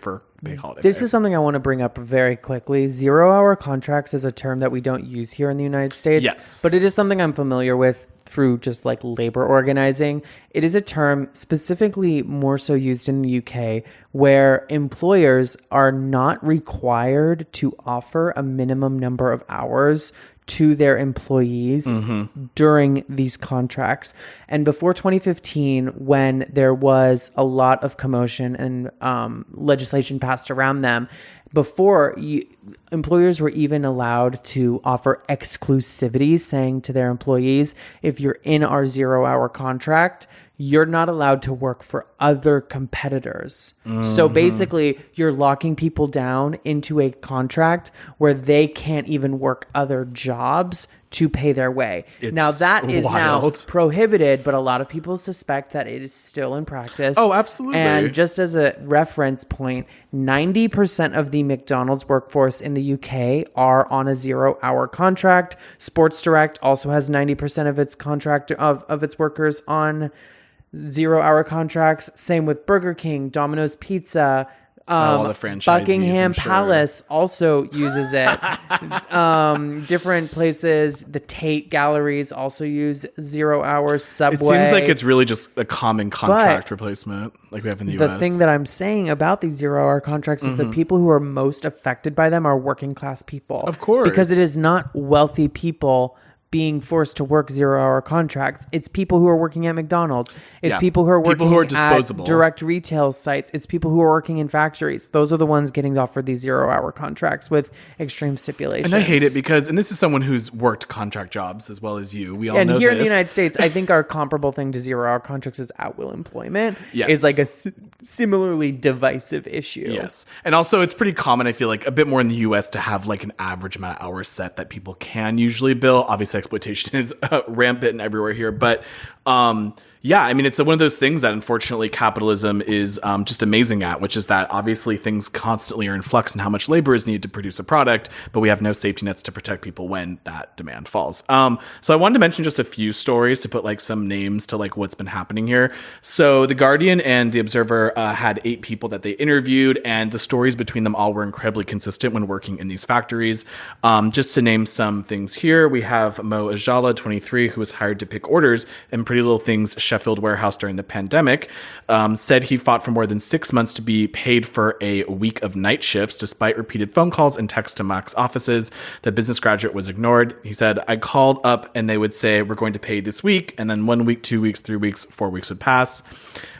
pay holiday This pay. is something I want to bring up very quickly. 0-hour contracts is a term that we don't use here in the United States. Yes. But it is something I'm familiar with through just like labor organizing. It is a term specifically more so used in the UK where employers are not required to offer a minimum number of hours to their employees during these contracts. And before 2015, when there was a lot of commotion and legislation passed around them, employers were even allowed to offer exclusivity, saying to their employees, if you're in our 0-hour contract, you're not allowed to work for other competitors. So basically, you're locking people down into a contract where they can't even work other jobs to pay their way. Now that is now prohibited, but a lot of people suspect that it is still in practice. Oh, absolutely. And just as a reference point, 90% of the McDonald's workforce in the UK are on a 0-hour contract. Sports Direct also has 90% of its contract of its workers on 0-hour contracts. Same with Burger King, Domino's Pizza, all the franchisees, Buckingham I'm sure. Palace also uses it. Different places, the Tate galleries also use 0-hour. Subway. It seems like it's really just a common contract replacement like we have in the US. The thing that I'm saying about these 0-hour contracts is the people who are most affected by them are working class people. Of course. Because it is not wealthy people being forced to work 0-hour contracts. It's people who are working at McDonald's. It's people who are working disposable. at direct retail sites. It's people who are working in factories. Those are the ones getting offered these 0-hour contracts with extreme stipulations. And I hate it because, and this is someone who's worked contract jobs as well as you. We all know And here this. in the United States, I think our comparable thing to 0-hour contracts is at-will employment. Yes. Is like a similarly divisive issue. Yes. And also it's pretty common, I feel like, a bit more in the US to have like an average amount of hours set that people can usually bill. Obviously, exploitation is rampant and everywhere here. But yeah, I mean, it's one of those things that unfortunately capitalism is just amazing at, which is that obviously things constantly are in flux and how much labor is needed to produce a product, but we have no safety nets to protect people when that demand falls. So I wanted to mention just a few stories to put like some names to like what's been happening here. So The Guardian and The Observer had 8 people that they interviewed, and the stories between them all were incredibly consistent when working in these factories. Just to name some things here, we have Mo Ajala, 23, who was hired to pick orders in Pretty Little Thing's Sheffield warehouse during the pandemic, said he fought for more than 6 months to be paid for a week of night shifts, despite repeated phone calls and texts to Mac's offices. The business graduate was ignored. He said, I called up and they would say, we're going to pay you this week. And then 1 week, 2 weeks, 3 weeks, 4 weeks would pass.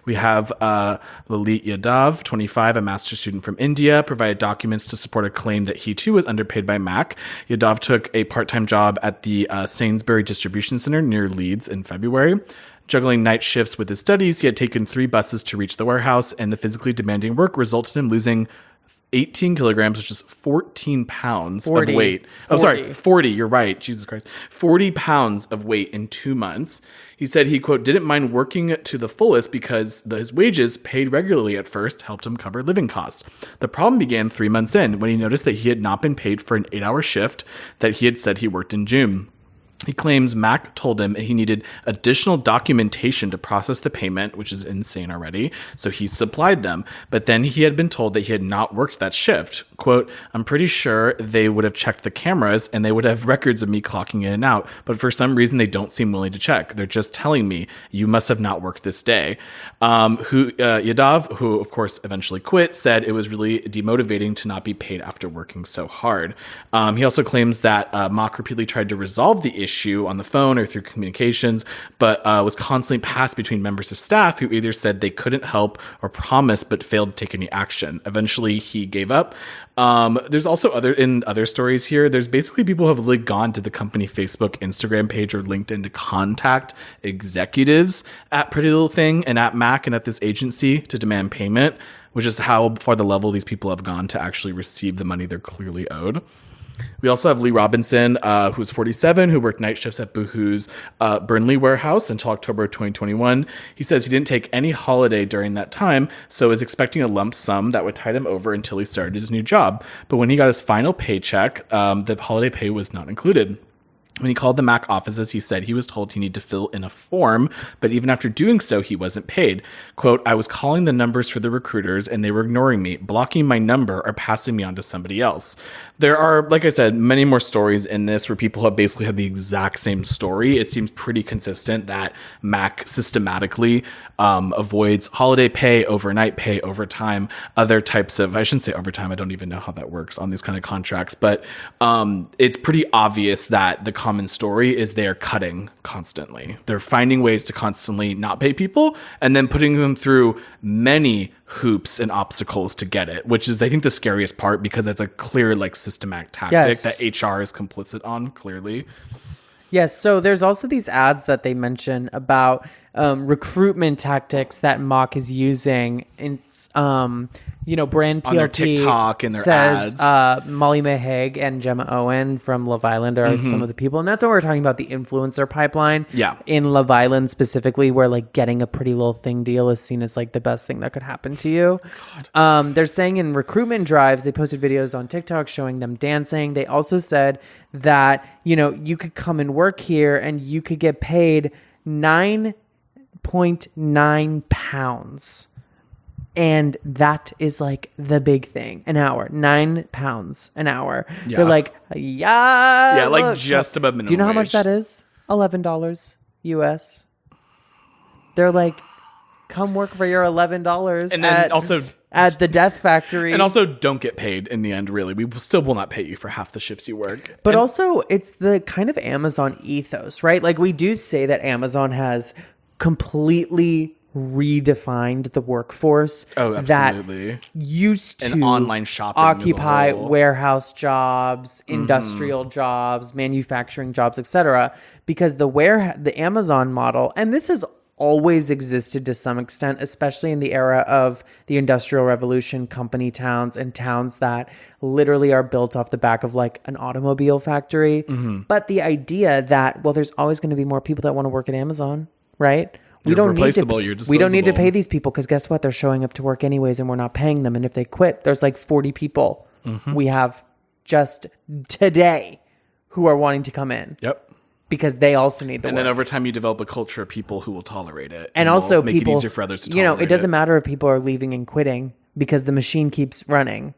We have Lalit Yadav, 25, a master's student from India, provided documents to support a claim that he too was underpaid by Mac. Yadav took a part-time job at the Sainsbury Distribution Center near Leeds in February. Juggling night shifts with his studies, he had taken 3 buses to reach the warehouse, and the physically demanding work resulted in him losing 18 kilograms, which is 14 pounds 40. of weight. Oh, sorry, 40. You're right. Jesus Christ. 40 pounds of weight in 2 months. He said he, quote, didn't mind working to the fullest because his wages, paid regularly at first, helped him cover living costs. The problem began 3 months in when he noticed that he had not been paid for an 8-hour shift that he had said he worked in June. He claims Mac told him he needed additional documentation to process the payment, which is insane already, so he supplied them. But then he had been told that he had not worked that shift. Quote, I'm pretty sure they would have checked the cameras and they would have records of me clocking in and out, but for some reason they don't seem willing to check. They're just telling me, you must have not worked this day. Yadav, who of course eventually quit, said it was really demotivating to not be paid after working so hard. He also claims that Mac repeatedly tried to resolve the issue on the phone or through communications, but was constantly passed between members of staff who either said they couldn't help or promised but failed to take any action. Eventually, he gave up. There's also other stories here. There's basically people who have really gone to the company Facebook, Instagram page, or LinkedIn to contact executives at Pretty Little Thing and at Mac and at this agency to demand payment, which is how far the level these people have gone to actually receive the money they're clearly owed. We also have Lee Robinson, who's 47, who worked night shifts at Boohoo's Burnley warehouse until October 2021. He says he didn't take any holiday during that time, so is expecting a lump sum that would tide him over until he started his new job. But when he got his final paycheck, the holiday pay was not included. When he called the Mac offices, he said he was told he needed to fill in a form, but even after doing so, he wasn't paid. Quote, I was calling the numbers for the recruiters and they were ignoring me, blocking my number or passing me on to somebody else. There are, like I said, many more stories in this where people have basically had the exact same story. It seems pretty consistent that Mac systematically avoids holiday pay, overnight pay, overtime, other types of, I shouldn't say overtime, I don't even know how that works on these kind of contracts, but it's pretty obvious that the common story is they are cutting constantly. They're finding ways to constantly not pay people and then putting them through many hoops and obstacles to get it, which is, I think, the scariest part because it's a clear, like, systematic tactic that HR is complicit on, clearly. Yes, so there's also these ads that they mention about recruitment tactics that Mock is using. It's, brand PLT on their TikTok and their says, ads. Molly Maheg and Gemma Owen from Love Island are some of the people. And that's what we're talking about, the influencer pipeline. Yeah. In Love Island specifically, where like getting a Pretty Little Thing deal is seen as like the best thing that could happen to you. They're saying in recruitment drives, they posted videos on TikTok showing them dancing. They also said that, you could come and work here and you could get paid 9.9 pounds. And that is like the big thing. An hour, 9 pounds an hour. Yeah. They're like, yeah, like look. just above minimum Do you know how much wage. that is? $11 US. They're like, come work for your $11. And then also at the Death Factory. And also don't get paid in the end, really. We still will not pay you for half the shifts you work. But also it's the kind of Amazon ethos, right? Like we do say that Amazon has completely redefined the workforce. Oh, absolutely. That used to And online shopping occupy as a whole. warehouse jobs, industrial jobs, manufacturing jobs, etc. Because the Amazon model, and this has always existed to some extent, especially in the era of the Industrial Revolution, company towns and towns that literally are built off the back of like an automobile factory. But the idea that, well, there's always going to be more people that want to work at Amazon, right? We don't need to pay these people because guess what? They're showing up to work anyways and we're not paying them. And if they quit, there's like 40 people we have just today who are wanting to come in. Yep. Because they also need the work. And then over time you develop a culture of people who will tolerate it. And also make people, it easier for others to tolerate it doesn't matter if people are leaving and quitting because the machine keeps running.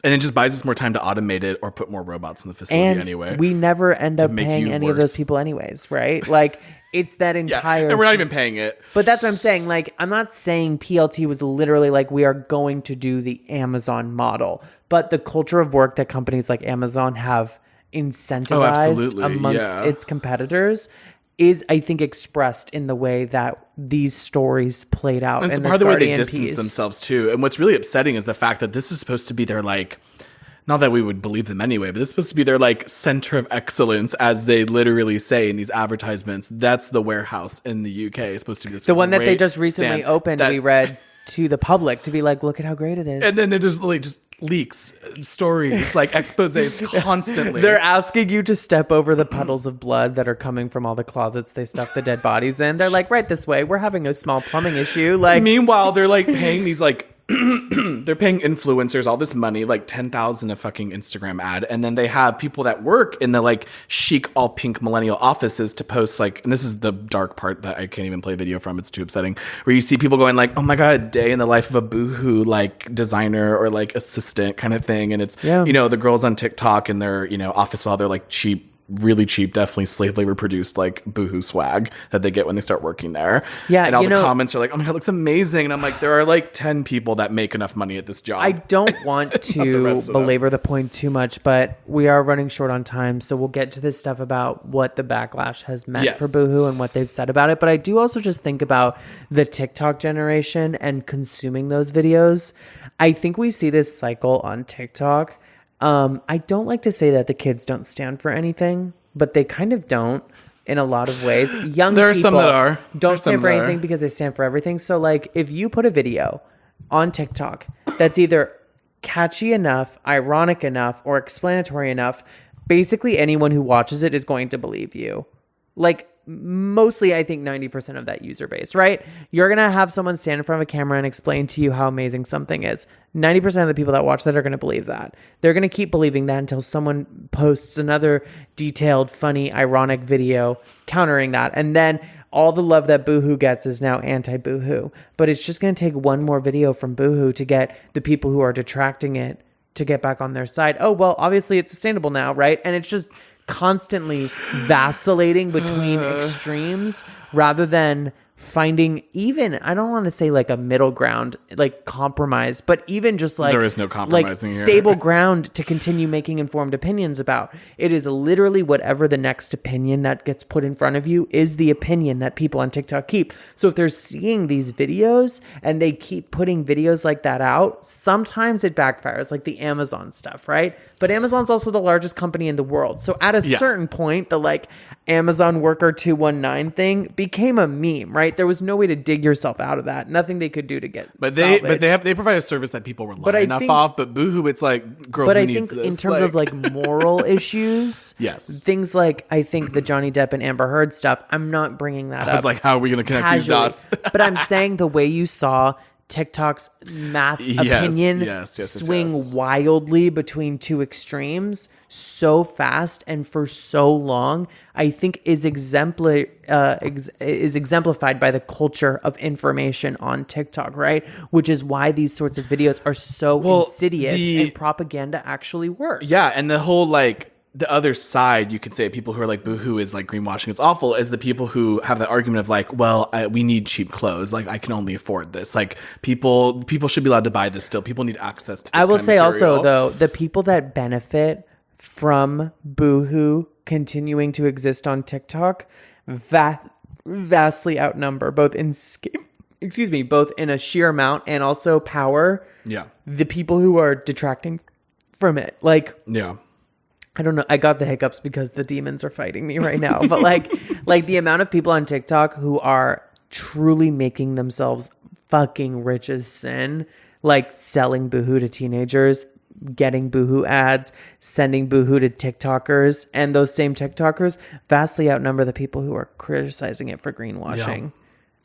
And it just buys us more time to automate it or put more robots in the facility And anyway. we never end up make paying you any of those worse. people anyways, right? Like, it's that entire... And we're not even paying it. But that's what I'm saying. Like, I'm not saying PLT was literally like, we are going to do the Amazon model. But the culture of work that companies like Amazon have incentivized amongst its competitors is, I think, expressed in the way that these stories played out. And it's in part this of the way they Guardian distance piece. themselves too. And what's really upsetting is the fact that this is supposed to be their like, not that we would believe them anyway, but this is supposed to be their like center of excellence, as they literally say in these advertisements. That's the warehouse in the UK. It's supposed to be this The one that they great just recently stand opened, that- we read to the public to be like, look at how great it is. And then it just like just leaks stories, like exposés constantly. They're asking you to step over the puddles of blood that are coming from all the closets they stuff the dead bodies in. They're like, right this way. We're having a small plumbing issue. Like, meanwhile, they're like paying these like they're paying influencers all this money, like 10,000 a fucking Instagram ad, and then they have people that work in the like chic all pink millennial offices to post like, and this is the dark part that I can't even play video from, it's too upsetting, where you see people going like, oh my god, day in the life of a Boohoo like designer or like assistant kind of thing. And it's you know, the girls on TikTok in their, you know, office while they're like really cheap, definitely slave labor produced like Boohoo swag that they get when they start working there. Yeah, and all you the know, comments are like, oh my god, it looks amazing. And I'm like, there are like 10 people that make enough money at this job. I don't want to rest of them. belabor the point too much, but we are running short on time, so we'll get to this stuff about what the backlash has meant for Boohoo and what they've said about it. But I do also just think about the TikTok generation and consuming those videos. I think we see this cycle on TikTok. I don't like to say that the kids don't stand for anything, but they kind of don't in a lot of ways. Young There are people some that are. don't There's some stand for that are. anything because they stand for everything. So like if you put a video on TikTok that's either catchy enough, ironic enough, or explanatory enough, basically anyone who watches it is going to believe you. Like mostly, I think 90% of that user base, right? You're going to have someone stand in front of a camera and explain to you how amazing something is. 90% of the people that watch that are going to believe that. They're going to keep believing that until someone posts another detailed, funny, ironic video countering that. And then all the love that Boohoo gets is now anti-Boohoo. But it's just going to take one more video from Boohoo to get the people who are detracting it to get back on their side. Oh, well, obviously it's sustainable now, right? And it's just constantly vacillating between extremes rather than finding even, I don't want to say like a middle ground, like compromise, but even just like There is no compromising here. stable ground to continue making informed opinions about. It is literally whatever the next opinion that gets put in front of you is the opinion that people on TikTok keep. So if they're seeing these videos and they keep putting videos like that out, sometimes it backfires, like the Amazon stuff, right? But Amazon's also the largest company in the world. So at a certain point, the like Amazon Worker 219 thing became a meme, right? There was no way to dig yourself out of that. Nothing they could do to get But salvaged. they provide a service that people rely But I enough think- off. But Boohoo, it's like, girl, But who I needs think this? in terms of like moral issues, Yes. things like I think the Johnny Depp and Amber Heard stuff, I'm not bringing that up. I was like, how are we going to connect these casually. dots? But I'm saying the way you saw TikTok's mass Yes, opinion yes, swing wildly between two extremes so fast and for so long, I think is exemplified by the culture of information on TikTok, right? Which is why these sorts of videos are so insidious and propaganda actually works. Yeah, and the whole like the other side, you could say, people who are like Boohoo is like greenwashing, it's awful, is the people who have the argument of like, well, we need cheap clothes. Like, I can only afford this. Like, people should be allowed to buy this still. People need access to this I will kind of say also, material. though, the people that benefit from Boohoo continuing to exist on TikTok vastly outnumber both in a sheer amount and also power. Yeah. The people who are detracting from it. Like, Yeah. I don't know. I got the hiccups because the demons are fighting me right now. But like the amount of people on TikTok who are truly making themselves fucking rich as sin, like selling Boohoo to teenagers, getting Boohoo ads, sending Boohoo to TikTokers, and those same TikTokers vastly outnumber the people who are criticizing it for greenwashing. Yeah.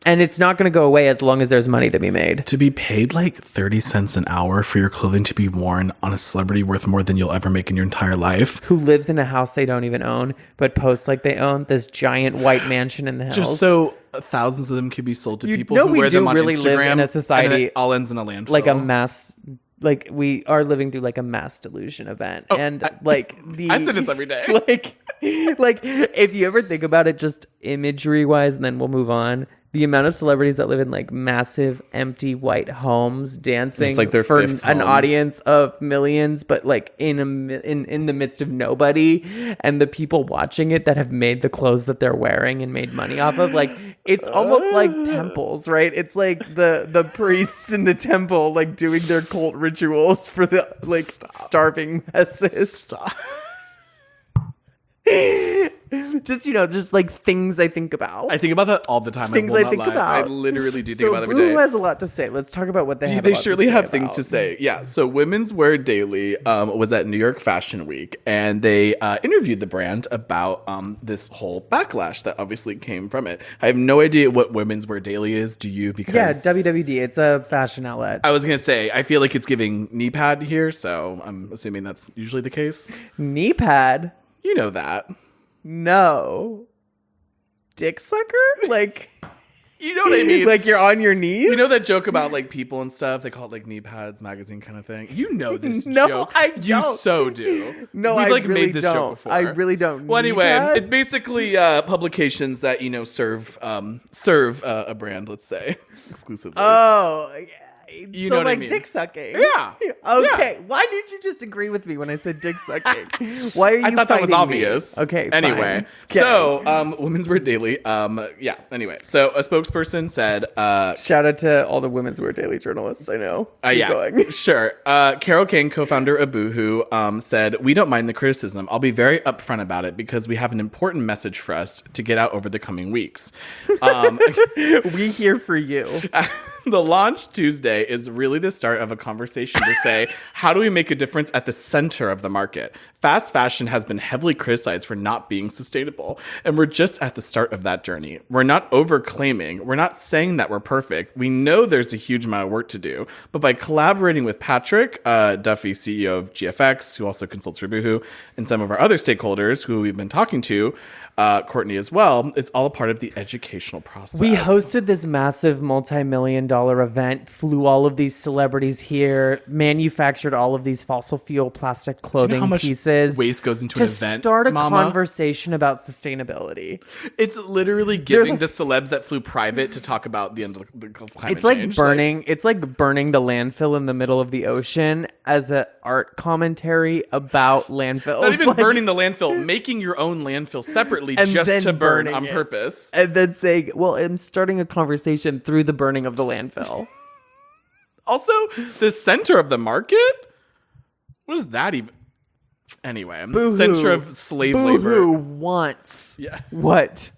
And it's not going to go away as long as there's money to be made. To be paid like 30 cents an hour for your clothing to be worn on a celebrity worth more than you'll ever make in your entire life. Who lives in a house they don't even own, but posts like they own this giant white mansion in the hills. Just so thousands of them could be sold to You people know who we wear do them on really Instagram. live in a and society then it all ends in a landfill. like a mass like we are living through like a mass delusion event. And I say this every day. like if you ever think about it just imagery wise, and then we'll move on, the amount of celebrities that live in like massive empty white homes dancing It's like their for fifth an home. audience of millions, but like in the midst of nobody, and the people watching it that have made the clothes that they're wearing and made money off of, like it's almost like temples, right? It's like the priests in the temple like doing their cult rituals for the like starving masses. Stop. just like things I think about. I think about that all the time. Things I I think about. I literally do think So about it every Boohoo day. has a lot to say. Let's talk about what they have. They a lot surely to say have things about. to say. Yeah. So Women's Wear Daily was at New York Fashion Week, and they interviewed the brand about this whole backlash that obviously came from it. I have no idea what Women's Wear Daily is. Do you? Because Yeah, WWD. It's a fashion outlet. I was gonna say I feel like it's giving knee pad here, so I'm assuming that's usually the case. Knee pad? You know that. No. Dick sucker? Like, You know what I mean? like you're on your knees? You know that joke about like people and stuff? They call it like knee pads magazine kind of thing. You know this No, joke. I You don't. so do. No, We've I like really made this don't. joke before. I really don't. Well, Knee anyway, pads? it's basically publications that serve a brand. Let's say exclusively. Oh, yeah. You so know what I like mean. dick sucking. Yeah. Okay. Yeah. Why didn't you just agree with me when I said dick sucking? Why are you I thought that was fighting me? obvious. Okay. Anyway, fine. Okay. so Women's Wear Daily. Yeah. Anyway, so a spokesperson said. Shout out to all the Women's Wear Daily journalists I know. Keep going. Sure. Carol Kane, co-founder of Boohoo, said, "We don't mind the criticism. I'll be very upfront about it because we have an important message for us to get out over the coming weeks." We here for you. The launch Tuesday is really the start of a conversation to say, how do we make a difference at the center of the market? Fast fashion has been heavily criticized for not being sustainable, and we're just at the start of that journey. We're not over-claiming. We're not saying that we're perfect. We know there's a huge amount of work to do, but by collaborating with Patrick Duffy, CEO of GFX, who also consults for Boohoo, and some of our other stakeholders who we've been talking to, Kourtney as well, it's all a part of the educational process. We hosted this massive multi-million-dollar event, flew all of these celebrities here, manufactured all of these fossil fuel plastic clothing how much pieces. waste goes into to an event, start a Mama? conversation about sustainability. It's literally giving the celebs that flew private to talk about the end of the climate It's like change. burning. It's like burning the landfill in the middle of the ocean as an art commentary about landfills. Not even Like- burning the landfill, making your own landfill separately And just then to burn burning on it. purpose. And then saying, well, I'm starting a conversation through the burning of the landfill. Also, the center of the market? What is that even? Anyway, Boohoo. center of slave Boohoo labor. wants Yeah. what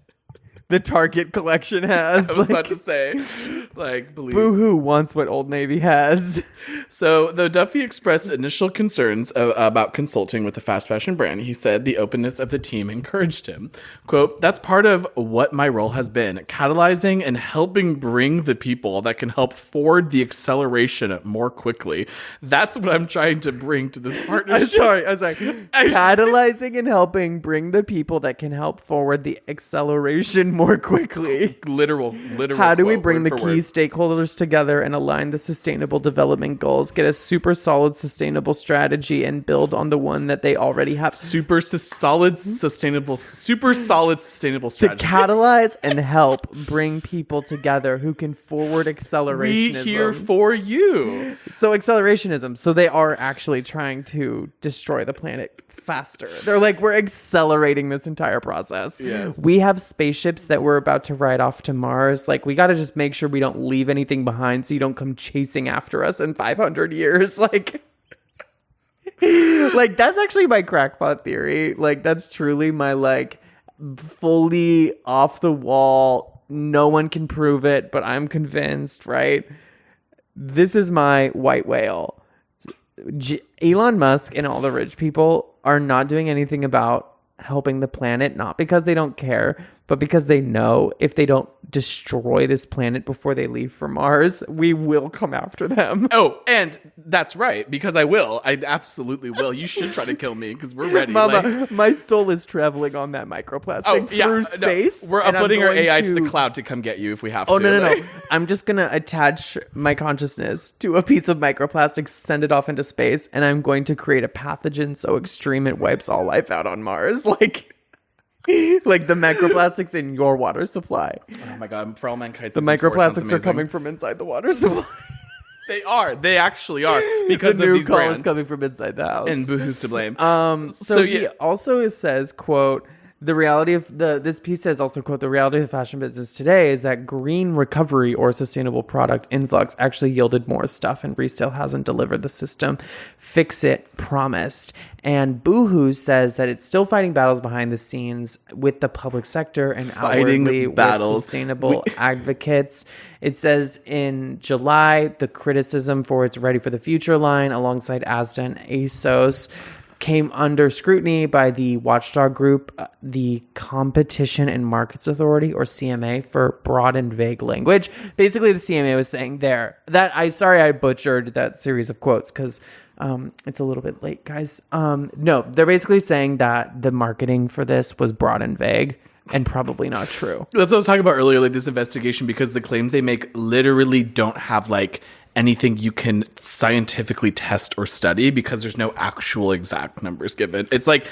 the Target collection has. I was Like, about to say, like, believe. Boohoo wants what Old Navy has. So, though Duffy expressed initial concerns about consulting with the fast fashion brand, he said the openness of the team encouraged him. Quote, "That's part of what my role has been, catalyzing and helping bring the people that can help forward the acceleration more quickly. That's what I'm trying to bring to this partnership." I'm sorry. Catalyzing and helping bring the people that can help forward the acceleration more quickly. Literal. How do we quote, bring the word key for word. stakeholders together and align the sustainable development goals, get a super solid sustainable strategy, and build on the one that they already have? Super solid sustainable To strategy. catalyze and help bring people together who can forward We accelerationism. here for you. So accelerationism. So they are actually trying to destroy the planet faster. They're like, we're accelerating this entire process. Yes. We have spaceships that we're about to ride off to Mars. Like, we got to just make sure we don't leave anything behind so you don't come chasing after us in 500 years. Like, like that's actually my crackpot theory. Like, that's truly my, like, fully off the wall. No one can prove it, but I'm convinced, right? This is my white whale. Elon Musk and all the rich people are not doing anything about helping the planet, not because they don't care, but because they know if they don't destroy this planet before they leave for Mars, we will come after them. Oh, and that's right, because I will. I absolutely will. You should try to kill me because we're ready. Mama, my soul is traveling on that microplastic through space. No, we're uploading our AI to the cloud to come get you if we have to. Oh, no. I'm just going to attach my consciousness to a piece of microplastic, send it off into space, and I'm going to create a pathogen so extreme it wipes all life out on Mars. Like the microplastics in your water supply. Oh my God, for all mankind. The microplastics are coming from inside the water supply. They are. They actually are. Because the of new these call brands. is coming from inside the house. And Boohoo's to blame. So he also says, quote, the reality of this piece says also, quote, the reality of the fashion business today is that green recovery or sustainable product influx actually yielded more stuff and resale hasn't delivered the system fix it promised. And Boohoo says that it's still fighting battles behind the scenes with the public sector and outwardly with sustainable advocates. It says in July, the criticism for its Ready for the Future line alongside Asda and ASOS came under scrutiny by the watchdog group, the Competition and Markets Authority, or CMA, for broad and vague language. Basically, the CMA was saying I butchered that series of quotes because it's a little bit late, guys. No, they're basically saying that the marketing for this was broad and vague and probably not true. That's what I was talking about earlier, like this investigation, because the claims they make literally don't have like anything you can scientifically test or study because there's no actual exact numbers given. It's like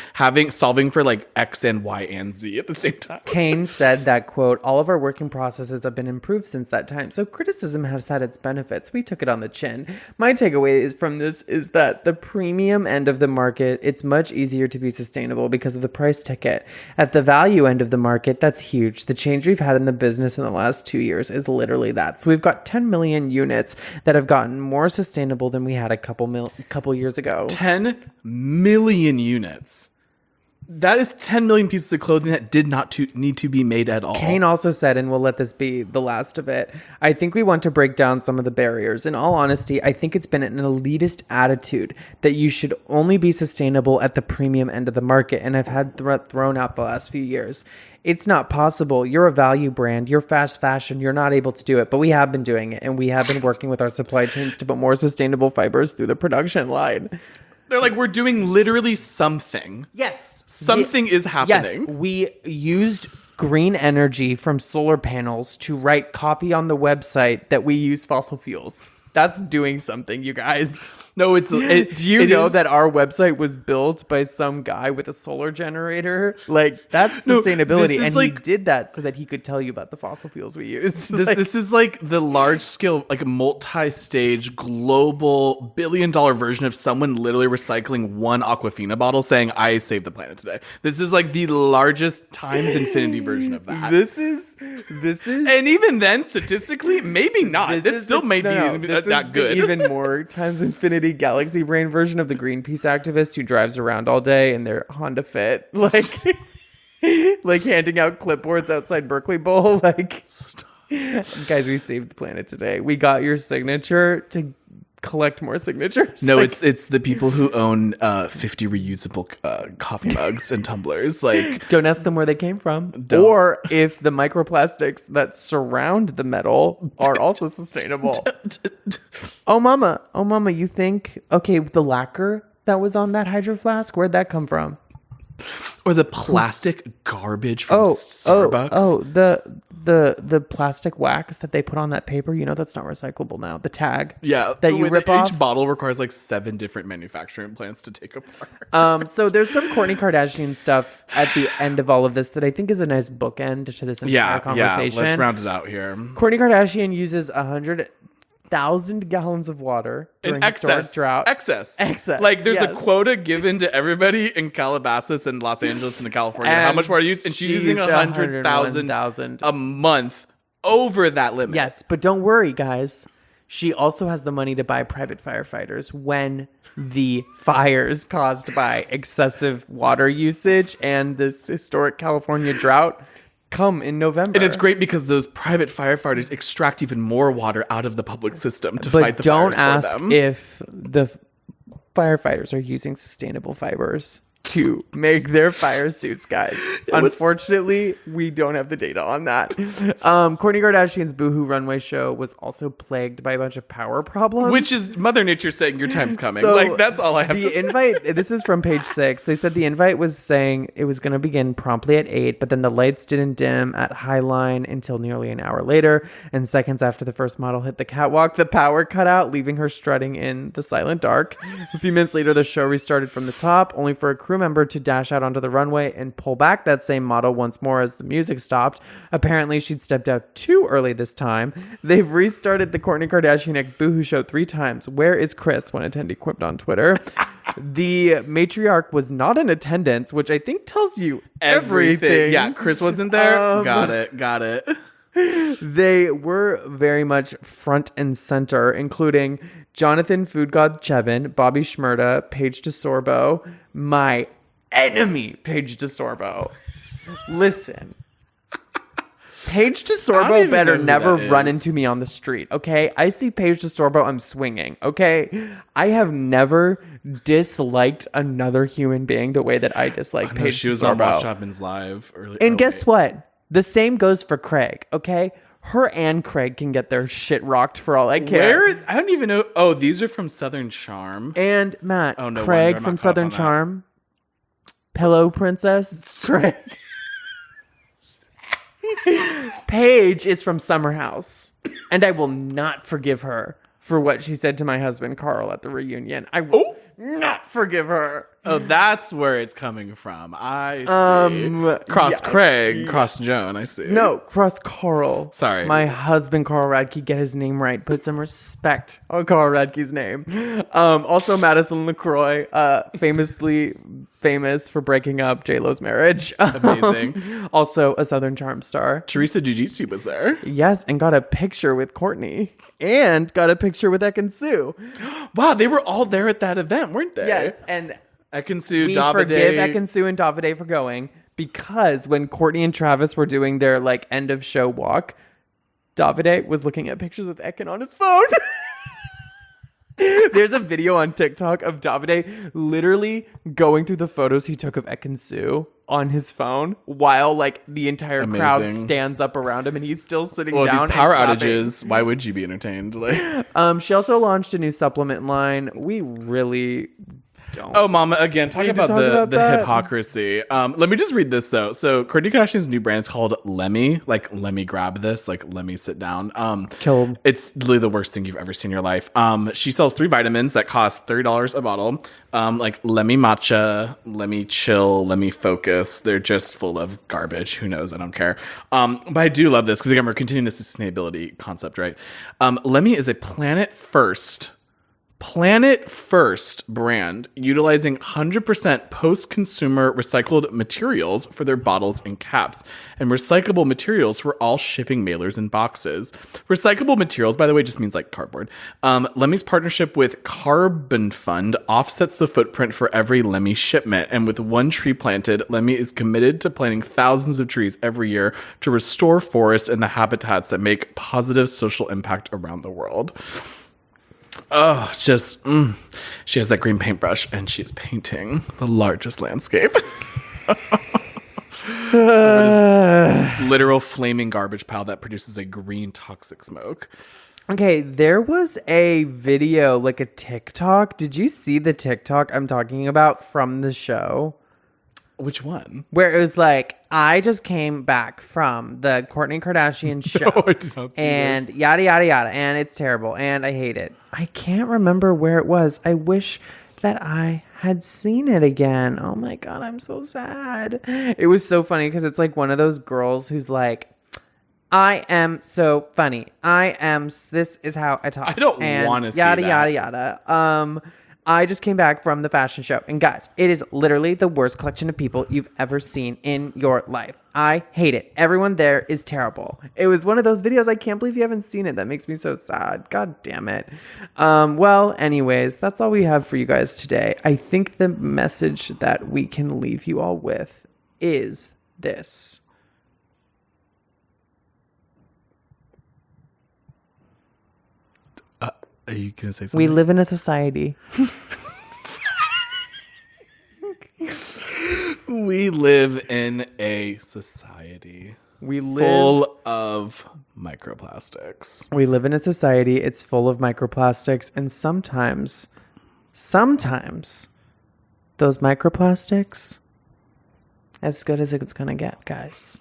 solving for like X and Y and Z at the same time. Kane said that, quote, all of our working processes have been improved since that time. So criticism has had its benefits. We took it on the chin. My takeaway from this is that the premium end of the market, it's much easier to be sustainable because of the price ticket. At the value end of the market, that's huge. The change we've had in the business in the last 2 years is literally that. So we've got 10 million units that have gotten more sustainable than we had a couple years ago. 10 million units. That is 10 million pieces of clothing that did not need to be made at all. Kane also said, and we'll let this be the last of it, I think we want to break down some of the barriers. In all honesty, I think it's been an elitist attitude that you should only be sustainable at the premium end of the market, and I've had thrown out the last few years. It's not possible. You're a value brand. You're fast fashion. You're not able to do it. But we have been doing it. And we have been working with our supply chains to put more sustainable fibers through the production line. They're like, we're doing literally something. Yes. Something is happening. Yes. We used green energy from solar panels to write copy on the website that we use fossil fuels. That's doing something, you guys. No, do you know that our website was built by some guy with a solar generator? Like, that's sustainability. And he did that so that he could tell you about the fossil fuels we use. This is like the large scale, like multi-stage, global, billion-dollar version of someone literally recycling one Aquafina bottle saying, I saved the planet today. This is like the largest times infinity version of that. This is. And even then, statistically, maybe not. This still may be not good. Even more times infinity galaxy brain version of the Greenpeace activist who drives around all day in their Honda Fit, like handing out clipboards outside Berkeley Bowl. Like, guys, we saved the planet today. We got your signature to collect more signatures. No, it's the people who own 50 reusable coffee mugs and tumblers. Like, don't ask them where they came from, or if the microplastics that surround the metal are also sustainable. Oh mama, you think the lacquer that was on that Hydro Flask, where'd that come from? Or the plastic garbage from Starbucks. The plastic wax that they put on that paper, that's not recyclable now. The tag. Yeah. That you rip off. Each bottle requires like 7 different manufacturing plants to take apart. So there's some Kourtney Kardashian stuff at the end of all of this that I think is a nice bookend to this entire conversation. Yeah, let's round it out here. Kourtney Kardashian uses 100,000 gallons of water during historic drought. Excess. Like, there's a quota given to everybody in Calabasas and Los Angeles and California. How much water you use? And she's using 100,000 a month over that limit. Yes, but don't worry, guys. She also has the money to buy private firefighters when the fires caused by excessive water usage and this historic California drought come in November. And it's great because those private firefighters extract even more water out of the public system to fight the fires for them. But don't ask if the firefighters are using sustainable fibers to make their fire suits, guys. Unfortunately, we don't have the data on that. Kourtney Kardashian's Boohoo runway show was also plagued by a bunch of power problems. Which is Mother Nature saying your time's coming. So like, that's all I have to say. The invite, this is from page 6. They said the invite was saying it was going to begin promptly at 8, but then the lights didn't dim at High Line until nearly an hour later. And seconds after the first model hit the catwalk, the power cut out, leaving her strutting in the silent dark. A few minutes later, the show restarted from the top, only for a crew member to dash out onto the runway and pull back that same model once more as the music stopped. Apparently, she'd stepped out too early this time. They've restarted the Kourtney Kardashian X Boohoo show 3 times. Where is Chris? One attendee quipped on Twitter. The matriarch was not in attendance, which I think tells you everything. Yeah, Chris wasn't there. Got it. They were very much front and center, including Jonathan Food God Chevin, Bobby Shmurda, Paige DeSorbo, my enemy, Paige DeSorbo. Listen. Paige DeSorbo better never run into me on the street, okay? I see Paige DeSorbo, I'm swinging, okay? I have never disliked another human being the way that I dislike Paige she was DeSorbo. on Watch Chapman's live earlier. And guess what? The same goes for Craig, okay? Her and Craig can get their shit rocked for all I care. Where? I don't even know. Oh, these are from Southern Charm. And Matt, no Craig wonder I'm from not caught up Southern on that. Charm, Pillow Princess, Craig. Paige is from Summer House, and I will not forgive her for what she said to my husband Carl at the reunion. I will not forgive her. Oh, that's where it's coming from. I see. Cross Craig, cross Joan. I see. No, cross Carl. Sorry. My husband, Carl Radke, get his name right. Put some respect on Carl Radke's name. Also, Madison LaCroix, famously famous for breaking up J-Lo's marriage. Amazing. Also, a Southern Charm star. Teresa Jiu-Jitsu was there. Yes, and got a picture with Kourtney. And got a picture with Ekin-Su. Wow, they were all there at that event, weren't they? Yes, and Ekin-Su, we Davide. forgive Ekin-Su and Davide for going, because when Kourtney and Travis were doing their like end of show walk, Davide was looking at pictures of Ekin on his phone. There's a video on TikTok of Davide literally going through the photos he took of Ekin-Su on his phone while like the entire crowd stands up around him and he's still sitting down. Well, these power and clapping. outages, why would you be entertained? Like, she also launched a new supplement line. We really don't. Oh, Mama, again, talk about the that. hypocrisy. Let me just read this, though. So, Kourtney Kardashian's new brand is called Lemme. Like, let me grab this. Like, let me sit down. Kill 'em. It's literally the worst thing you've ever seen in your life. She sells 3 vitamins that cost $30 a bottle. Like, Lemme Matcha, Lemme Chill, Lemme Focus. They're just full of garbage. Who knows? I don't care. But I do love this because, again, we're continuing this sustainability concept, right? Lemme is a planet first brand utilizing 100% post-consumer recycled materials for their bottles and caps, and recyclable materials for all shipping mailers and boxes. Recyclable materials, by the way, just means like cardboard. Lemme's partnership with Carbon Fund offsets the footprint for every Lemme shipment, and with 1 tree planted, Lemme is committed to planting thousands of trees every year to restore forests and the habitats that make positive social impact around the world. Oh, it's just, she has that green paintbrush and she is painting the largest landscape. This literal flaming garbage pile that produces a green toxic smoke. Okay, there was a video, like a TikTok. Did you see the TikTok I'm talking about from the show? Which one? Where it was like, I just came back from the Kourtney Kardashian show. No, I did not see and this. yada, yada, yada. And it's terrible. And I hate it. I can't remember where it was. I wish that I had seen it again. Oh my God, I'm so sad. It was so funny because it's like one of those girls who's like, I am so funny. This is how I talk. I don't want to see yada, that. yada, yada. I just came back from the fashion show. And guys, it is literally the worst collection of people you've ever seen in your life. I hate it. Everyone there is terrible. It was one of those videos. I can't believe you haven't seen it. That makes me so sad. God damn it. Well, anyways, that's all we have for you guys today. I think the message that we can leave you all with is this. Are you going to say something? We live in a society live in a society full of microplastics. We live in a society. It's full of microplastics, and sometimes those microplastics, as good as it's gonna get, guys.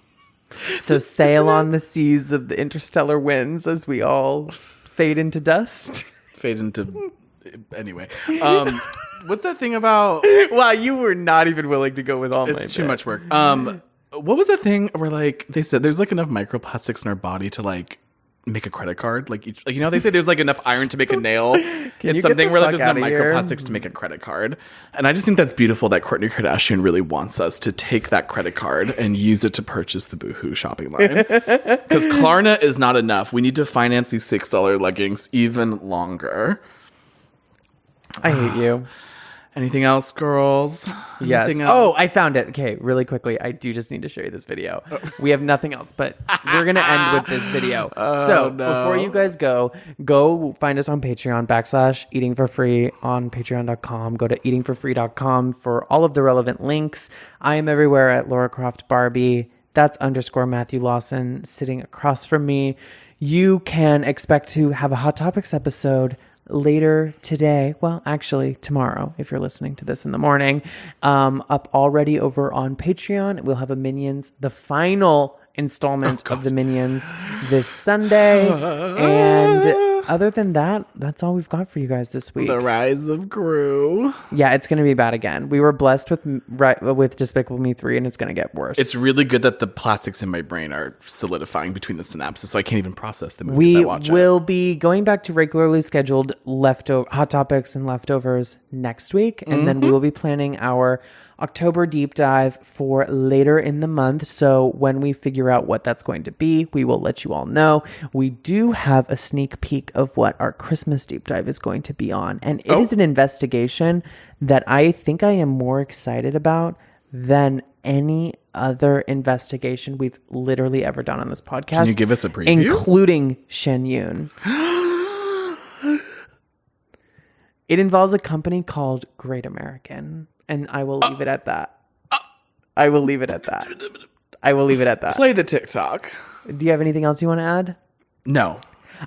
So sail on the seas of the interstellar winds as we all fade into dust. Anyway. What's that thing about? Wow, you were not even willing to go with all my It's too much work. What was that thing where like they said there's like enough microplastics in our body to like make a credit card? Like they say there's like enough iron to make a nail. It's something where like there's enough microplastics to make a credit card. And I just think that's beautiful that Kourtney Kardashian really wants us to take that credit card and use it to purchase the Boohoo shopping line. Because Klarna is not enough. We need to finance these $6 leggings even longer. I hate you. Anything else, girls? Yes. Anything else? Oh, I found it. Okay, really quickly. I do just need to show you this video. We have nothing else, but we're going to end with this video. Before you guys go find us on Patreon / Eating for Free on patreon.com. Go to eatingforfree.com for all of the relevant links. I am everywhere at Laura Croft Barbie. That's _ Matthew Lawson sitting across from me. You can expect to have a Hot Topics episode later today, well, actually tomorrow, if you're listening to this in the morning, up already over on Patreon. We'll have a Minions, the final installment of the Minions this Sunday. And other than that, that's all we've got for you guys this week. The rise of Gru. Yeah, it's going to be bad again. We were blessed with Despicable Me 3, and it's going to get worse. It's really good that the plastics in my brain are solidifying between the synapses, so I can't even process the movies I watch. We will be going back to regularly scheduled Hot Topics and Leftovers next week, and then we will be planning our October deep dive for later in the month. So when we figure out what that's going to be, we will let you all know. We do have a sneak peek of what our Christmas deep dive is going to be on. And it is an investigation that I think I am more excited about than any other investigation we've literally ever done on this podcast. Can you give us a preview? Including Shen Yun. It involves a company called Great American. And I will leave it at that. I will leave it at that. Play the TikTok. Do you have anything else you want to add? No.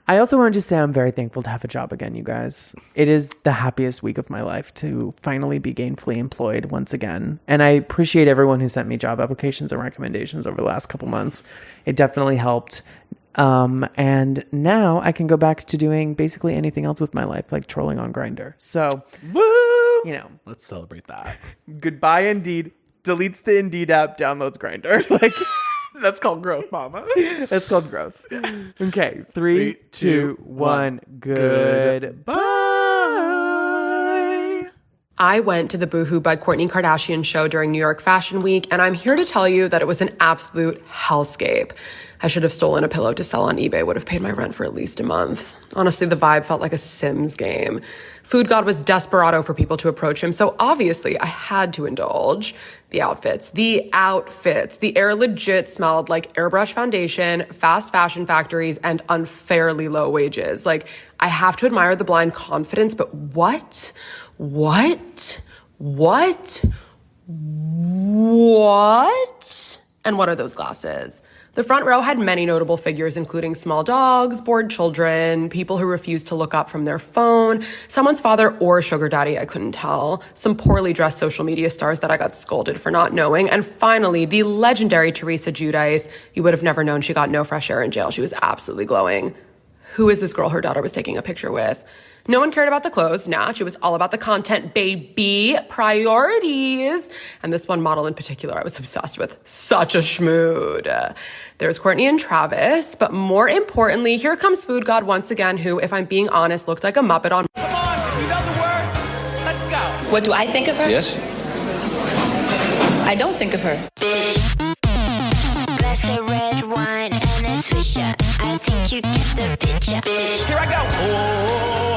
I also want to just say I'm very thankful to have a job again, you guys. It is the happiest week of my life to finally be gainfully employed once again. And I appreciate everyone who sent me job applications and recommendations over the last couple months. It definitely helped. And now I can go back to doing basically anything else with my life, like trolling on Grindr. So, Woo! Let's celebrate that. Goodbye, Indeed. Deletes the Indeed app, downloads Grindr. Like, that's called growth, mama. That's called growth. Okay, 3, 2, 1. Goodbye. I went to the Boohoo by Kourtney Kardashian show during New York Fashion Week, and I'm here to tell you that it was an absolute hellscape. I should have stolen a pillow to sell on eBay, would have paid my rent for at least a month. Honestly, the vibe felt like a Sims game. Food God was desperado for people to approach him, so obviously I had to indulge. The outfits. The air legit smelled like airbrush foundation, fast fashion factories, and unfairly low wages. Like, I have to admire the blind confidence, but what? And what are those glasses? The front row had many notable figures, including small dogs, bored children, people who refused to look up from their phone, someone's father or sugar daddy, I couldn't tell, some poorly dressed social media stars that I got scolded for not knowing, and finally, the legendary Teresa Giudice. You would have never known she got no fresh air in jail. She was absolutely glowing. Who is this girl her daughter was taking a picture with? No one cared about the clothes, Natch. It was all about the content, baby. Priorities. And this one model in particular I was obsessed with. Such a schmood. There's Kourtney and Travis, but more importantly, here comes Food God once again, who, if I'm being honest, looked like a Muppet on... Come on, if you know the words, let's go. What do I think of her? Yes. I don't think of her. Bitch. Glass of red wine and a swisher. I think you get the picture, bitch. Here I go. Oh.